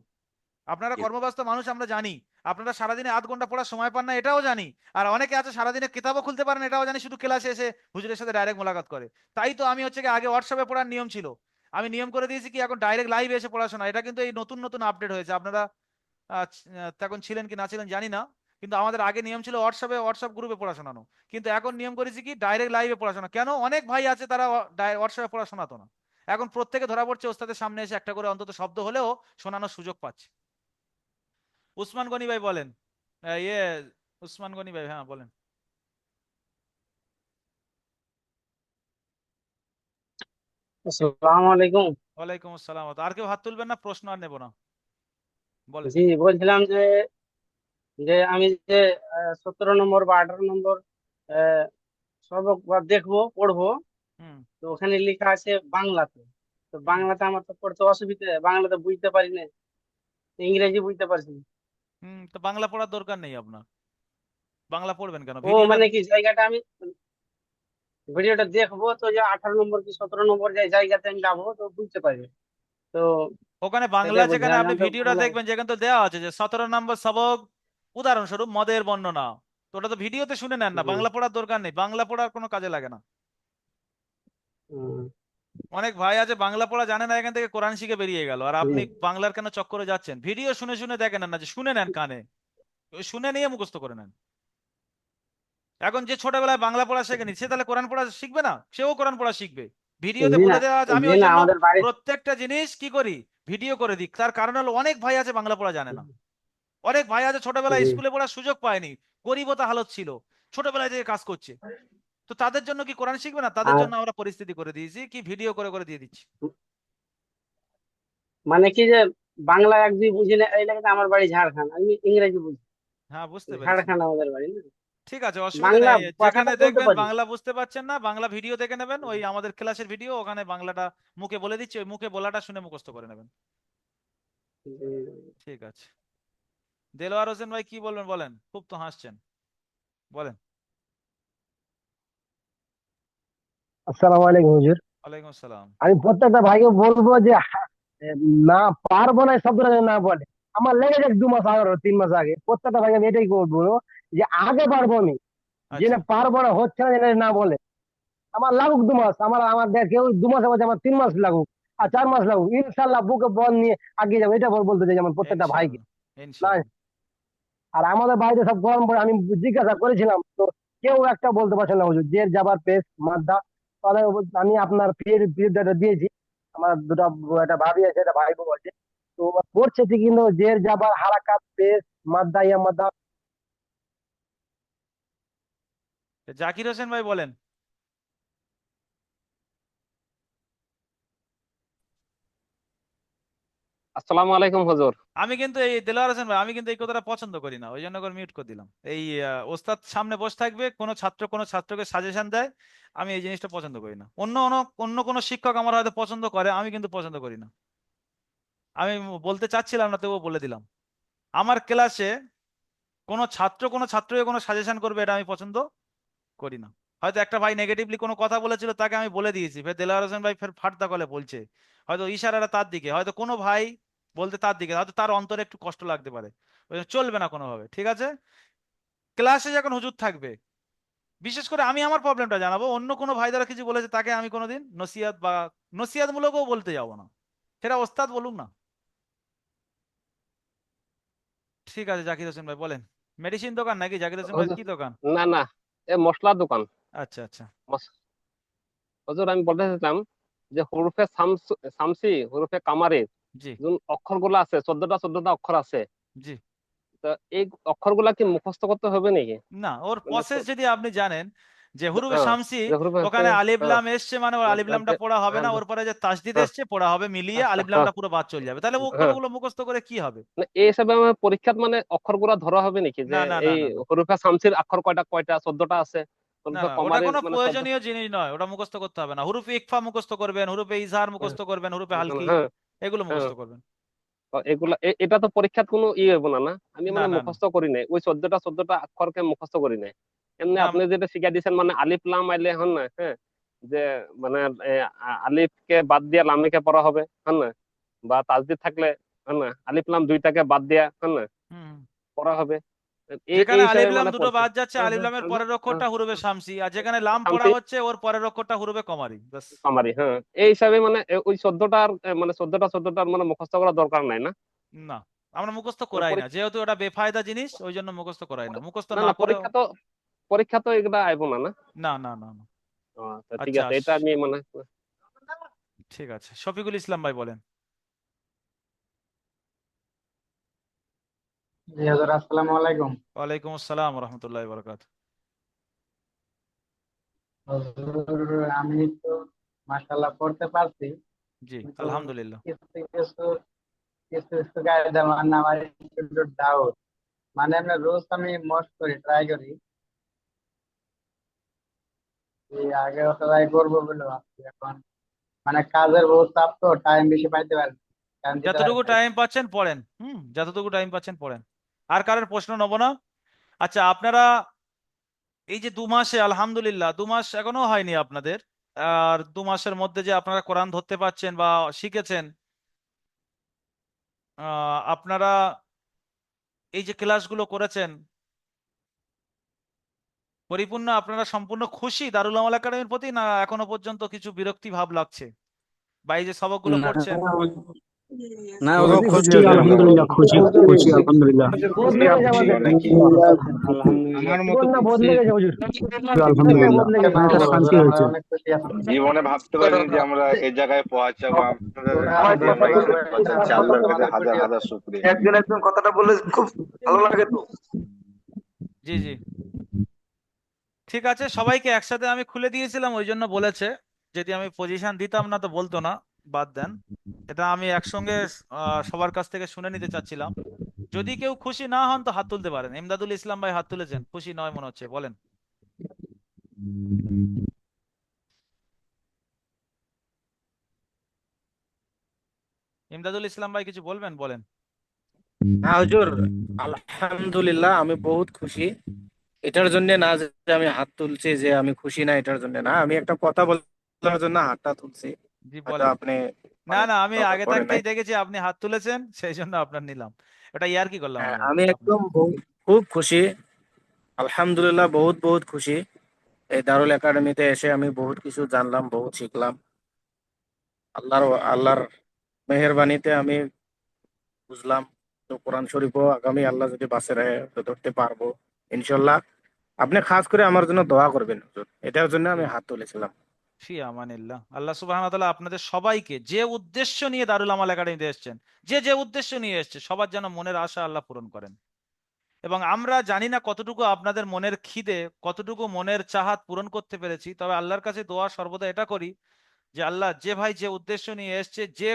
আপনারা জি। কর্মব্যস্ত মানুষ, আমরা জানি। আপনারা সারাদিনে 8 ঘন্টা পড়ার সময় পান না, এটাও জানি। আর অনেকে আছে সারাদিনে কিতাবও খুলতে পারেন, এটাও জানি, শুধু ক্লাসে এসে হুজুরের সাথে ডাইরেক্ট মোলাকাত করে। তাই তো আমি হচ্ছে কি আগে হোয়াটসঅ্যাপে পড়ার নিয়ম ছিল, আমি নিয়ম করে দিয়েছি কি এখন ডাইরেক্ট লাইভে এসে পড়াশোনা। এটা কিন্তু এই নতুন নতুন আপডেট হয়েছে, আপনারা তখন ছিলেন কি না ছিলেন জানি না। কিন্তু আমাদের আগে নিয়ম ছিল হোয়াটসঅ্যাপ গ্রুপে পড়া শোনানো। কিন্তু এখন নিয়ম করেছি কি ডাইরেক্ট লাইভে পড়াশোনা। কেন? অনেক ভাই আছে তারা হোয়াটসঅ্যাপে পড়া শোনাতো না। এখন প্রত্যেকে ধরা পড়ছে, ওস্তাদের সামনে এসে একটা করে অন্তত শব্দ হলেও শোনানোর সুযোগ পাচ্ছে। উসমান গনি ভাই বলেন। ইয়ে উসমান গনি ভাই, হ্যাঁ বলেন। আসসালামু আলাইকুম। ওয়ালাইকুম আসসালাম। আর কেউ হাত তুলবেন না, প্রশ্ন আর নেবো না, বলেন। জি, বলছিলাম যে যে আমি যে 17 নম্বর বা 18 নম্বর আহ, সবক বা দেখবো পড়বো, হুম। তো ওখানে লেখা আছে বাংলাতে। তো হুম। বাংলাতে আমার তো পড়তে অসুবিধা, বাংলাতে বুঝতে পারি না, ইংরেজি বুঝতে পারছি না। তো বাংলা পড়ার দরকার নেই আপনার। বাংলা পড়বেন কেন? ও ভিডিওটা মানে কি জায়গাটা আমি ভিডিওটা দেখবো, তো যে 18 নম্বর কি 17 নম্বর যে জায়গাতে আমি যাবো তো বুঝতে পারবে। তো ওখানে বাংলা সেটাই যেখানে বলছিলাম যে আপনি আমি তো ভিডিওটা বাংলা। দেখবেন যেখানে তো দেওয়া আছে যে 17 নম্বর সবক, উদাহরণস্বরূপ মদের বর্ণনা। তো ওটা তো ভিডিওতে শুনে নেন না, জি। বাংলা পড়ার দরকার নেই, বাংলা পড়ার কোনো কাজে লাগে না। হুম, অনেক ভাই আছে বাংলা পড়া জানে না, এখান থেকে কোরআন শিখে বেরিয়ে গেল। আর জি। আপনি বাংলার কেন চক্করে যাচ্ছেন? ভিডিও শুনে শুনে দেখেন না, যে শুনে নেন কানে, ওই শুনে নিয়ে মুখস্থ করে নেন। এখন যে ছোটবেলায় বাংলা পড়া শেখেনি সে তাহলে কোরআন পড়া শিখবে না? সেও কোরআন পড়া শিখবে। ভিডিওতে জি না, বলে দেওয়া আছে। আমি জি ওই না, জন্য আমাদের বাড়ি। প্রত্যেকটা জিনিস কি করি, ভিডিও করে দিই। তার কারণ হলো অনেক ভাই আছে বাংলা পড়া জানে না। অনেক ভাই আছে ছোটবেলায় জি। স্কুলে পড়ার সুযোগ পায়নি, গরিবতা হালত ছিল, ছোটবেলায় থেকে কাজ করছে। তো তাদের জন্য কি কোরআন শিখবে না? তাদের আর জন্য আমরা পরিস্থিতি করে দিয়েছি কি ভিডিও করে করে দিয়ে দিচ্ছি। মানে কি যে বাংলা এক দুই বুঝি না, এই লাগে আমার বাড়ি ঝাড়খণ্ড, আমি ইংরেজি বুঝি। হ্যাঁ, বুঝতে পেরেছি। ঝাড়খণ্ড আমাদের বাড়ি না। ঠিক আছে, অসুবিধা বাংলা নেই। যেখানে কথাটা বলতে দেখবেন পারি। বাংলা বুঝতে পারছেন না, বাংলা ভিডিও দেখে নেবেন, ওই আমাদের ক্লাসের ভিডিও, ওখানে বাংলাটা মুখে বলে দিচ্ছি, ওই মুখে বলাটা শুনে মুখস্থ করে নেবেন। জি। ঠিক আছে। দেলোয়ার হোসেন ভাই কি বলবেন বলেন, খুব তো হাসছেন, বলেন। আসসালামু আলাইকুম হুজুর। ওয়ালাইকুম আসসালাম। আমি প্রত্যেকটা ভাইকে বলবো যে না পারবো না এই শব্দটা যেন না বলে। আমার লেগে যাক 2 মাস আগে 3 মাস আগে, প্রত্যেকটা ভাইকে আমি এটাই বলবো যে আগে পারবো আমি, যে আচ্ছা না পারবো না হচ্ছে না যেন না বলে। আমার লাগুক 2 মাস, আমার কেউ 2 মাসের মধ্যে আমার 3 মাস লাগুক আর 4 মাস লাগুক, ইনশাল্লাহ বুকে বল নিয়ে আগিয়ে যাবো, এটা বলতে চাই আমার প্রত্যেকটা ভাইকে। ইনশাআল্লাহ, না, ইনশাআল্লাহ। আর আমাদের বাড়িতে সব গরম পড়ে, আমি জিজ্ঞাসা করেছিলাম তো কেউ একটা বলতে পারছে না হুজুর, যে যাবার পেস মাদ্দা। তাহলে আমি আপনার পিরিয়ডটা দিয়েছি, আমার একটা ভাবি আছে, একটা ভাই বউ আছে, তো ওরা পড়ছে ঠিক, কিন্তু জের যাবার হারাকাত পেস মাদ্দা ইয়া মাদ্দা। জাকির হোসেন ভাই বলেন। আসসালামু আলাইকুম হুজুর। আমি কিন্তু এই দেলোয়ার হোসেন ভাই, আমি কিন্তু এই কথাটা পছন্দ করি না, ওই জন্য করে মিউট করে দিলাম। এই ওস্তাদ সামনে বসে থাকবে, কোনো ছাত্রকে সাজেশন দেয়, আমি এই জিনিসটা পছন্দ করি না। অন্য অন্য অন্য কোনো শিক্ষক আমার হয়তো পছন্দ করে, আমি কিন্তু পছন্দ করি না। আমি বলতে চাচ্ছিলাম না, তবুও বলে দিলাম। আমার ক্লাসে কোনো ছাত্রকে কোনো সাজেশন করবে, এটা আমি পছন্দ করি না। হয়তো একটা ভাই নেগেটিভলি কোনো কথা বলেছিল, তাকে আমি বলে দিয়েছি, ফের দেলোয়ার হোসেন ভাই ফের ফাটদা কলে বলছে, হয়তো ইশারাটা তার দিকে, হয়তো কোনো ভাই বলতে তার দিকে, হয়তো তার অন্তরে একটু কষ্ট লাগতে পারে, ওই জন্য চলবে না কোনোভাবে, ঠিক আছে? ক্লাসে যখন হুজুর থাকবে, বিশেষ করে আমি আমার প্রবলেমটা জানাবো, অন্য কোনো ভাই দ্বারা কিছু বলেছে তাকে আমি কোনোদিন নসিহাত বা নসিহাত মূলকও বলতে যাব না, সেটা ওস্তাদ বলুক না। ঠিক আছে জাকির হোসেন ভাই বলেন। মেডিসিন দোকান নাকি জাকির হোসেন ভাই, হুজুর, কি দোকান? না না, এ মশলার দোকান। আচ্ছা আচ্ছা। মস- হুজুর, আমি বলতে চাইতাম যে হরফে শামসি, হরফে কামারি জি যে অক্ষরগুলো আছে, 14টা অক্ষর আছে, জি। তো এই অক্ষরগুলা কি মুখস্থ করতে হবে নাকি? না, ওর মানে প্রসেস যদি আপনি জানেন, যে হুরুফে হ্যাঁ, শামসি, যে হরফে আছে, ওখানে আলিফ হ্যাঁ লাম এসছে, মানে ওর আলিফ লামটা পড়া হবে না, ওর পরে যে তাসদিদ হ্যাঁ এসছে পড়া হবে মিলিয়ে, আলিফ হ্যাঁ লামটা পুরো বাদ চলে যাবে, তাহলে ও হ্যাঁ। অক্ষরগুলো মুখস্থ করে কি হবে? মানে এই হিসাবে আমার পরীক্ষাত মানে অক্ষরগুলা ধরা হবে নাকি, না যে না না এই না না। হরফে শামসির অক্ষর কয়টা কয়টা, 14টা আছে, না হরফে না, ওটা কমারির কোনো মানে 14। প্রয়োজনীয় জিনিস নয়, ওটা মুখস্থ করতে হবে না। হুরুফে ইকফা মুখস্থ করবেন, হুরুফে ইজহার হ্যাঁ মুখস্থ করবেন, হুরুফে হালকি, হ্যাঁ এগুলো হ্যাঁ। মুখস্থ করবেন। তো এগুলা এটা তো পরীক্ষার কোনো হইব না না? আমি না মানে না না মুখস্থ করি নাই ওই 14টা অক্ষরকে মুখস্থ করি নাই। এমনি না। আপনি যেটা শিখাই দিয়েছেন মানে আলিফ লাম আইলে হন না, হ্যাঁ, যে মানে আলিফকে বাদ দিয়া লামিকে পড়া হবে, হন না, বা তাসদিদ থাকলে, হন না, আলিফ লাম দুইটাকে বাদ দিয়া, হন না, হুম। পড়া হবে। এই এই যেখানে হিসাবে আলিফ লাম মানে দুটো পড়ছে। বাদ যাচ্ছে, হ্যাঁ আলিফ হ্যাঁ লামের হ্যাঁ পরের হ্যাঁ। অক্ষরটা হুরুফে শামসি, আর যেখানে লাম পড়া শামসি হচ্ছে ওর পরের অক্ষরটা হুরুফে কমারি, ব্যাস। কামারি, হ্যাঁ, এই হিসাবে মানে ওই 14টার মানে 14টার মানে মুখস্থ করার দরকার নাই না? না, আমরা মুখস্থ মানে করাই না, পরীক্ষা, যেহেতু ওটা বেফায়দা জিনিস, ওই জন্য মুখস্থ করাই না, মুখস্থ না না না, করেও। পরীক্ষা তো এগুলা আইব না না? না না না না। আচ্ছা ঠিক আচ্ছা আছে, এটা আমি মানে ঠিক আছে, শফিকুল ইসলাম ভাই বলেন। জি হুজুর, আসসালামু আলাইকুম। ওয়ালাইকুম আসসালাম রহমতুল্লাহ বরকাত। হুজুর, আমি তো মাশাআল্লাহ পড়তে পারছি, জি কিন্তু আলহামদুলিল্লাহ। কিছু কিছু কিছু কিছু কায়দা মানে আমার একটু ডাউট, মানে আমরা রোজ আমি মস্ত করি, ট্রাই করি, এই আগে ট্রাই করবো বলে ভাবছি, এখন মানে কাজের বহুত চাপ তো, টাইম বেশি পাইতে পারি না, টাইম দিতে পারি যতটুকু না। টাইম পাচ্ছেন পড়েন, যতটুকু টাইম পাচ্ছেন পড়েন। আর কারোর প্রশ্ন নেবো না। আচ্ছা, আপনারা এই যে 2 মাসে, আলহামদুলিল্লাহ 2 মাস এখনো হয়নি আপনাদের, আর 2 মাসের মধ্যে যে আপনারা কোরআন ধরতে পারছেন বা শিখেছেন, আপনারা এই যে ক্লাসগুলো করেছেন, পরিপূর্ণ আপনারা সম্পূর্ণ খুশি দারুল আমাল একাডেমির প্রতি, না এখনো পর্যন্ত কিছু বিরক্তি ভাব লাগছে, বা এই যে সবকগুলো না করছেন? না খুবই খুশি খুশি আছি আমরা। আলহামদুলিল্লাহ, খুশি খুশি আলহামদুলিল্লাহ। বদলে গেছে আমাদের, আমার মতো জীবনটা বদলে গেছে হুজুর, প্রত্যেকটা আলহামদুলিল্লাহ, বদলে গেছে। অনেকটা শান্তি হুজুর, আমরা হয়েছে। অনেক খুশি আছি। জীবনে ভাবতে পারিনি যে আমরা এই জায়গায় পৌঁছাবো। আপনাদের যে আলহামদুলিল্লাহ, মাইক সেট আমরা করছেন, সে আল্লাহর কাছে অনেক হাজার খুশি হাজার আছি। শুকরিয়া। একজন একজন কথাটা বললে খুব ভালো লাগে তো। জি জি। ঠিক আছে, সবাইকে একসাথে আমি খুলে দিয়েছিলাম, ওই জন্য বলেছে, যদি আমি পজিশন দিতাম না তো বলতো না, বাদ দেন। এটা আমি একসঙ্গে সবার কাছ থেকে শুনে নিতে চাচ্ছিলাম। যদি কেউ খুশি না হন তো হাত তুলতে পারেন। ইমদাদুল ইসলাম ভাই হাত তুলেছেন, খুশি নয় মনে হচ্ছে, বলেন। ইমদাদুল ইসলাম ভাই কিছু বলবেন, বলেন। হ্যাঁ হুজুর, আলহামদুলিল্লাহ আমি বহুত খুশি। এটার জন্য না যে আমি হাত তুলছি যে আমি খুশি না, এটার জন্য না, আমি একটা কথা বলার জন্য হাতটা তুলছি। জি হয়তো বলেন। আপনি না মানে না, আমি লক্ষ্য আগে করেন নাই। থাকতেই দেখেছি আপনি হাত তুলেছেন, সেই জন্য আপনার নিলাম। এটা ইয়ার কি করলাম হ্যাঁ, আমি আর আমি কি আপনার। একদম খুব খুশি। আলহামদুলিল্লাহ, বহুত বহুত খুশি। এই দারুল একাডেমিতে এসে আমি বহুত কিছু জানলাম, বহুত শিখলাম। আল্লাহর মেহেরবানিতে আমি বুঝলাম। তো কোরআন শরীফও আগামী আল্লাহ যদি বাঁচে রাখে তো ধরতে পারবো ইনশাল্লাহ। আপনি খাস করে আমার জন্য দোয়া করবেন হুজুর, এটার জন্য আমি হাত তুলেছিলাম। ফি আমানিল্লাহ। আল্লাহ সুবহানাহু ওয়া তাআলা আপনাদের সবাইকে যে উদ্দেশ্য নিয়ে দারুল আমাল একাডেমিতে এসেছেন, যে যে উদ্দেশ্য নিয়ে এসেছে, সবার যেন মনের আশা আল্লাহ পূরণ করেন। এবং আমরা জানি না কতটুকু আপনাদের মনের খিদে, কতটুকু মনের চাহাত পূরণ করতে পেরেছি, তবে আল্লাহর কাছে দোয়া সর্বদা এটা করি যে আল্লাহ, যে ভাই যে উদ্দেশ্য নিয়ে এসছে, যে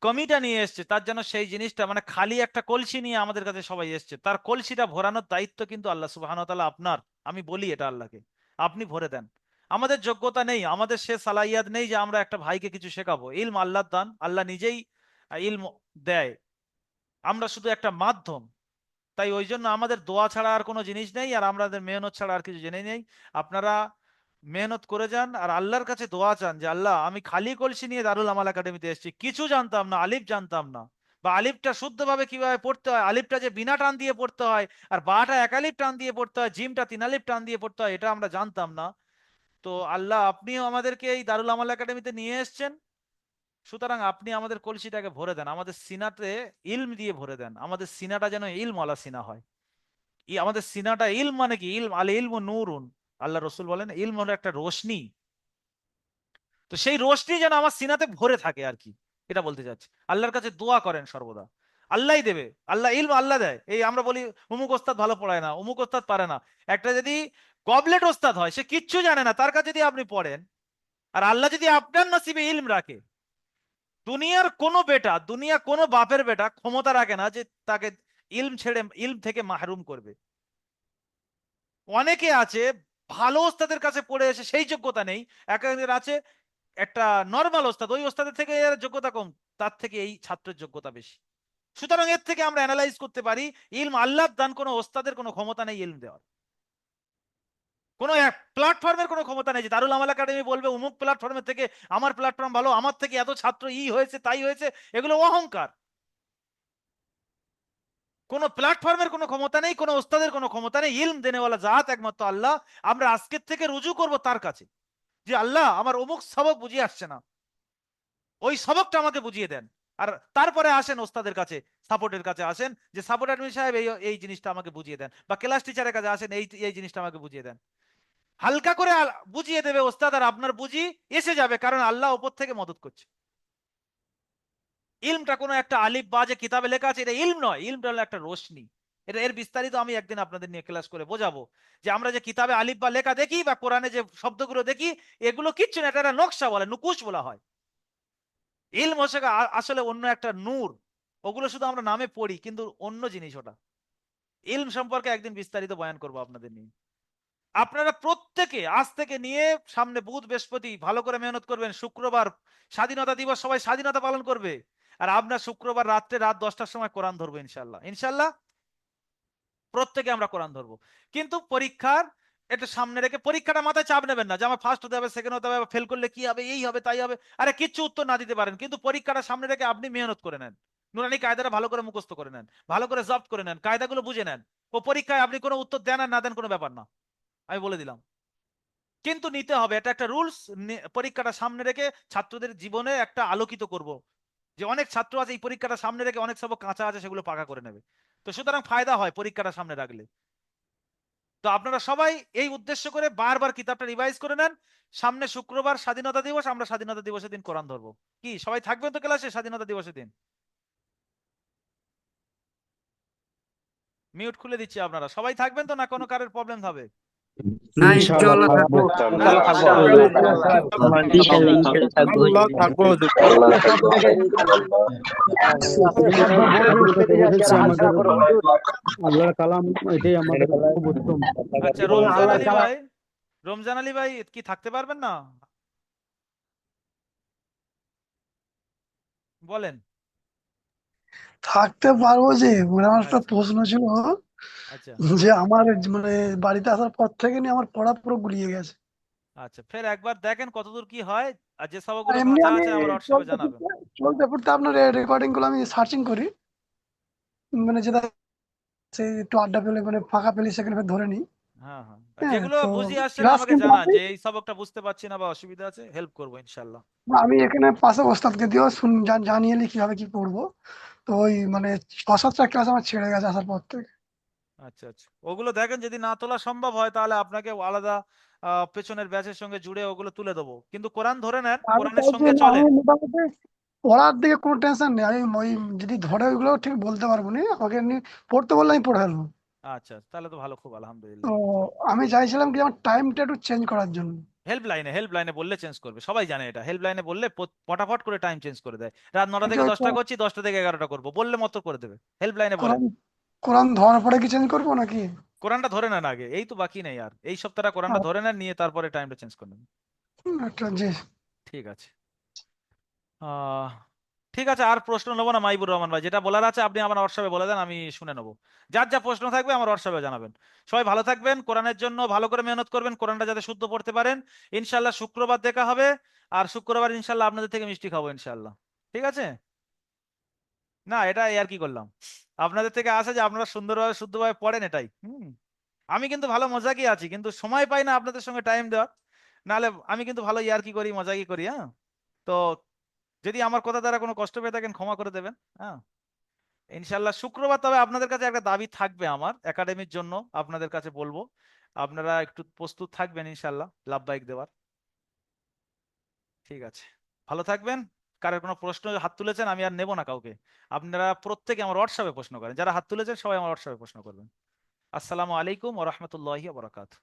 কমিটা নিয়ে এসছে, তার যেন সেই জিনিসটা, মানে খালি একটা কলসি নিয়ে আমাদের কাছে সবাই এসছে, তার কলসিটা ভরানোর দায়িত্ব কিন্তু আল্লাহ সুবহানাহু ওয়া তাআলা আপনার। আমি বলি এটা আল্লাহকে, আপনি ভরে দেন। আমাদের যোগ্যতা নেই, আমাদের সে সালাহিয়াত নেই যে আমরা একটা ভাইকে কিছু শেখাবো। ইলম আল্লাহর দান, আল্লাহ নিজেই ইলম দেয়, আমরা শুধু একটা মাধ্যম। তাই ওই জন্য আমাদের দোয়া ছাড়া আর কোনো জিনিস নেই, আর আমাদের মেহনত ছাড়া আর কিছু জেনে নেই। আপনারা মেহনত করে যান আর আল্লাহর কাছে দোয়া চান যে আল্লাহ, আমি খালি কলসি নিয়ে দারুল আমাল একাডেমিতে এসেছি, কিছু জানতাম না, আলিফ জানতাম না, বা আলিফটা শুদ্ধভাবে কিভাবে পড়তে হয়, আলিফটা যে বিনা টান দিয়ে পড়তে হয়, আর বাটা এক আলিফ টান দিয়ে পড়তে হয়, জিমটা তিন আলিফ টান দিয়ে পড়তে হয়, এটা আমরা জানতাম না। তো আল্লাহ, আপনিও আমাদেরকে এই দারুল আমাল একাডেমিতে নিয়ে এসেছেন, সুতরাং আপনি আমাদের কলসিটাকে ভরে দেন, আমাদের সিনাতে ইলম দিয়ে ভরে দেন, আমাদের সিনাটা যেন ইলমওয়ালা সিনা হয়। আমাদের সিনাটা ইলম, মানে কি, ইলম আল ইলমু নূরুন, আল্লাহ রসুল বলেন ইলম হলো একটা রোশনি। তো সেই রোশনি যেন আমার সিনাতে ভরে থাকে আর কি, এটা বলতে চাচ্ছি। আল্লাহর কাছে দোয়া করেন সর্বদা, আল্লাহই দেবে। আল্লাহ ইলম আল্লাহ দেয়। এই আমরা বলি অমুক ওস্তাদ ভালো পড়ায় না, অমুক ওস্তাদ পারে না। একটা যদি গবলেট ওস্তাদ হয়, সে কিচ্ছু জানে না, তার কাছে যদি আপনি পড়েন, আর আল্লাহ যদি আপনার নসিবে ইলম রাখে, দুনিয়ার কোনো বেটা, দুনিয়া কোনো বাপের বেটা ক্ষমতা রাখে না যে তাকে ইলম ছেড়ে ইলম থেকে মাহরুম করবে। অনেকে আছে ভালো ওস্তাদের কাছে পড়ে এসে সেই যোগ্যতা নেই, একজনের আছে একটা নর্মাল ওস্তাদ, ওই ওস্তাদের থেকে এর যোগ্যতা কম, তার থেকে এই ছাত্রের যোগ্যতা বেশি। সুতরাং এর থেকে আমরা অ্যানালাইজ করতে পারি, ইলম আল্লাহর দান, কোনো ওস্তাদের কোনো ক্ষমতা নেই ইলম দেওয়ার, কোনো এক প্ল্যাটফর্মের কোনো ক্ষমতা নেই যে দারুল আমাল একাডেমি বলবে অমুক প্ল্যাটফর্মের থেকে আমার প্ল্যাটফর্ম ভালো, আমার থেকে এত ছাত্র ই হয়েছে তাই হয়েছে, এগুলো অহংকার। কোনো প্ল্যাটফর্মের কোনো ক্ষমতা নেই, কোনো ওস্তাদের কোনো ক্ষমতা নেই, ইলম দেনেওয়ালা জাত একমাত্র আল্লাহ। আমরা আজকের থেকে রুজু করব তার কাছে যে আল্লাহ, আমার অমুক সবক বুঝিয়ে আসছে না, ওই সবকটা আমাকে বুঝিয়ে দেন। আর তারপরে আসেন ওস্তাদের কাছে, সাপোর্টের কাছে আসেন যে সাপোর্ট অ্যাডমিন সাহেব এই এই জিনিসটা আমাকে বুঝিয়ে দেন, বা ক্লাস টিচারের কাছে আসেন, এই এই জিনিসটা আমাকে বুঝিয়ে দেন। হালকা করে বুঝিয়ে দেবে ওস্তাদ, আর আপনার বুঝি এসে যাবে, কারণ আল্লাহ উপর থেকে মদত করছে। ইলমটা কোনো একটা আলিফ বা যে কিতাবে লেখা আছে, এটা ইলম নয়, ইলমটা হলো একটা রোশনি। এটা এর বিস্তারিত আমি একদিন আপনাদের নিয়ে ক্লাস করে বোঝাবো, যে আমরা যে কিতাবে আলিফ বা লেখা দেখি, বা কোরআনে যে শব্দগুলো দেখি, এগুলো কিচ্ছু না, এটা একটা নকশা বলে, নুকুশ বলা হয়। ইলম হচ্ছে আসলে অন্য একটা নূর, ওগুলো শুধু আমরা নামে পড়ি, কিন্তু অন্য জিনিস ওটা। ইলম সম্পর্কে একদিন বিস্তারিত বয়ান করবো আপনাদের নিয়ে। আপনারা প্রত্যেকে আজ থেকে নিয়ে সামনে বুধ বৃহস্পতি ভালো করে মেহনত করবেন, শুক্রবার স্বাধীনতা দিবস, সবাই স্বাধীনতা পালন করবে, আর আমরা শুক্রবার রাত্রে রাত 10টার সময় কোরআন ধরবো ইনশাল্লাহ। ইনশাল্লাহ প্রত্যেকে আমরা কোরআন ধরবো। কিন্তু পরীক্ষার এটা সামনে রেখে, পরীক্ষাটা মাথায় চাপ নেবেন না যে আমার ফার্স্ট হতে হবে, সেকেন্ড হতে হবে, ফেল করলে কি হবে, এই হবে তাই হবে। আরে কিচ্ছু উত্তর না দিতে পারেন, কিন্তু পরীক্ষাটা সামনে রেখে আপনি মেহনত করে নেন, নুরানি কায়দাটা ভালো করে মুখস্থ করে নেন, ভালো করে জব্দ করে নেন, কায়দাগুলো বুঝে নেন। ও পরীক্ষায় আপনি কোনো উত্তর দেন আর না দেন কোনো ব্যাপার না, আমি বলে দিলাম। কিন্তু নিতে হবে, এটা একটা রুলস। পরীক্ষাটা সামনে রেখে ছাত্রদের জীবনে একটা আলোকিত করব, যে অনেক ছাত্র আছে এই পরীক্ষাটা সামনে রেখে অনেক সব কাঁচা আছে, সেগুলো পাকা করে নেবে। তো সুতরাং ফায়দা হয় পরীক্ষাটা সামনে রাখলে। তো আপনারা সবাই এই উদ্দেশ্য করে বারবার কিতাবটা রিভাইজ করে নেন। সামনে শুক্রবার স্বাধীনতা দিবস, আমরা স্বাধীনতা দিবসের দিন কোরআন ধরবো। কি সবাই থাকবেন তো ক্লাসে স্বাধীনতা দিবসের দিন? মিউট খুলে দিচ্ছি, আপনারা সবাই থাকবেন তো, না কোনো কারোর প্রবলেম হবে? না ইনশাআল্লাহ ইনশাআল্লাহ থাকবো। থাকবো। ইনশাআল্লাহ ইনশাআল্লাহ থাকবো। আল্লাহ থাকবো হুজুর। একবার বড় বেশ পেতে যাচ্ছে আর আমাদের আল্লাহর কালাম, এটাই আমাদের খুব উত্তম। আচ্ছা, রমজান আলী ভাই, রমজান আলী ভাই কি থাকতে পারবেন না? বলেন। থাকতে পারবো যে মানে আমার একটা আচ্ছা প্রশ্ন ছিল আচ্ছা যে আমার মানে বাড়িতে আসার পর থেকে নিয়ে আমার পড়া পুরো গুলিয়ে গেছে। আচ্ছা, ফের একবার দেখেন কতদূর কি হয়, আর যে আর সবগুলো এমনি কাঁচা আমি আছে আমার হোয়াটসঅ্যাপে চলতে জানাবেন। ফিরতে চলতে ফিরতে আপনার রেকর্ডিং গুলো আমি সার্চিং করি, মানে যেটা সেই একটু আড্ডা পেলে মানে ফাঁকা পেলে সেখানে ধরে নিই। হ্যাঁ হ্যাঁ, আর হ্যাঁ, যেগুলো তো বুঝে আসছে না ক্লাস আমাকে কিন্তু জানান আমি যে এই সবকটা বুঝতে পারছি না বা অসুবিধা আছে, হেল্প করবো ইনশাল্লাহ। আমি এখানে পাশে ওস্তাদকে দিয়েও জানিয়ে নিই কিভাবে কি পড়বো। তো ওই মানে 6-7টা ক্লাস আমার ছেড়ে গেছে আসার পর থেকে। আচ্ছা আচ্ছা, ওগুলো দেখেন যদি না তোলা সম্ভব হয় তাহলে আপনাকে আলাদা পেছনের ব্যাচের সঙ্গে জুড়ে ওগুলো তুলে দেবো, কিন্তু কোরআন ধরে নেন, আমি কোরআনের চাইছি সঙ্গে না, আমি চলেন। মোটামুটি পড়ার দিকে কোনো টেনশন নেই, আমি ওই যদি ধরে ওইগুলো ঠিক বলতে পারবো না, আমাকে এমনি পড়তে বললে আমি পড়ে ফেলবো। আচ্ছা তাহলে তো ভালো, খুব তো আলহামদুলিল্লাহ। আমি চাইছিলাম কি আমার টাইমটা একটু চেঞ্জ করার জন্য। হেল্প লাইনে বললে চেঞ্জ করবে, সবাই জানে এটা, হেল্প লাইনে বললে পটাফট করে টাইম চেঞ্জ করে দেয়। রাত 9টা কিন্তু থেকে ওই 10টা করছি, 10টা থেকে 11টা করবো বললে মতো করে দেবে, হেল্প লাইনে বলেন। কোরআন কোরআন ধরার পরে কি চেঞ্জ করবো নাকি? কোরআনটা ধরে নেন আগে, এই তো বাকি নেই আর, এই সপ্তাহটা কোরআনটা ধরে নেন, নিয়ে তারপরে টাইমটা চেঞ্জ করে নেন। একটা যে ঠিক আছে। আহ ঠিক আছে, আর প্রশ্ন নেবো না মাইবুর রহমান ভাই, যেটা বলার আছে আপনি আমার হোয়াটসঅ্যাপে বলে দেন, আমি শুনে নেবো। যার যা প্রশ্ন থাকবে আমার হোয়াটসঅ্যাপে জানাবেন। সবাই ভালো থাকবেন, কোরআনের জন্য ভালো করে মেহনত করবেন, কোরআনটা যাতে শুদ্ধ পড়তে পারেন। ইনশাল্লাহ শুক্রবার দেখা হবে, আর শুক্রবার ইনশাল্লাহ আপনাদের থেকে মিষ্টি খাবো ইনশাল্লাহ। ঠিক আছে? না এটা আর কি করলাম, আপনাদের থেকে আসে যে আপনারা সুন্দরভাবে শুদ্ধভাবে পড়েন, এটাই। আমি কিন্তু ভালো মজাকি আছি, কিন্তু সময় পাই না আপনাদের সঙ্গে টাইম দেওয়ার। নাহলে আমি কিন্তু ভালো ইয়ার্কি করি, মজাকি করি। হ্যাঁ, তো যদি আমার কথা দ্বারা কোনো কষ্ট পেয়ে থাকেন ক্ষমা করে দেবেন। হ্যাঁ, ইনশাল্লাহ শুক্রবার তবে আপনাদের কাছে একটা দাবি থাকবে আমার একাডেমির জন্য, আপনাদের কাছে বলবো আপনারা একটু প্রস্তুত থাকবেন ইনশাল্লাহ লাভবাহিক দেওয়ার। ঠিক আছে, ভালো থাকবেন। কারোর কোনো প্রশ্ন হাত তুলেছেন আমি আর নেব না কাউকে, আপনারা প্রত্যেকে আমার হোয়াটসঅ্যাপে প্রশ্ন করেন, যারা হাত তুলেছেন সবাই আমার হোয়াটসঅ্যাপে প্রশ্ন করবেন। আসসালামু আলাইকুম ওয়া রাহমাতুল্লাহি ওয়া বারাকাতুহু।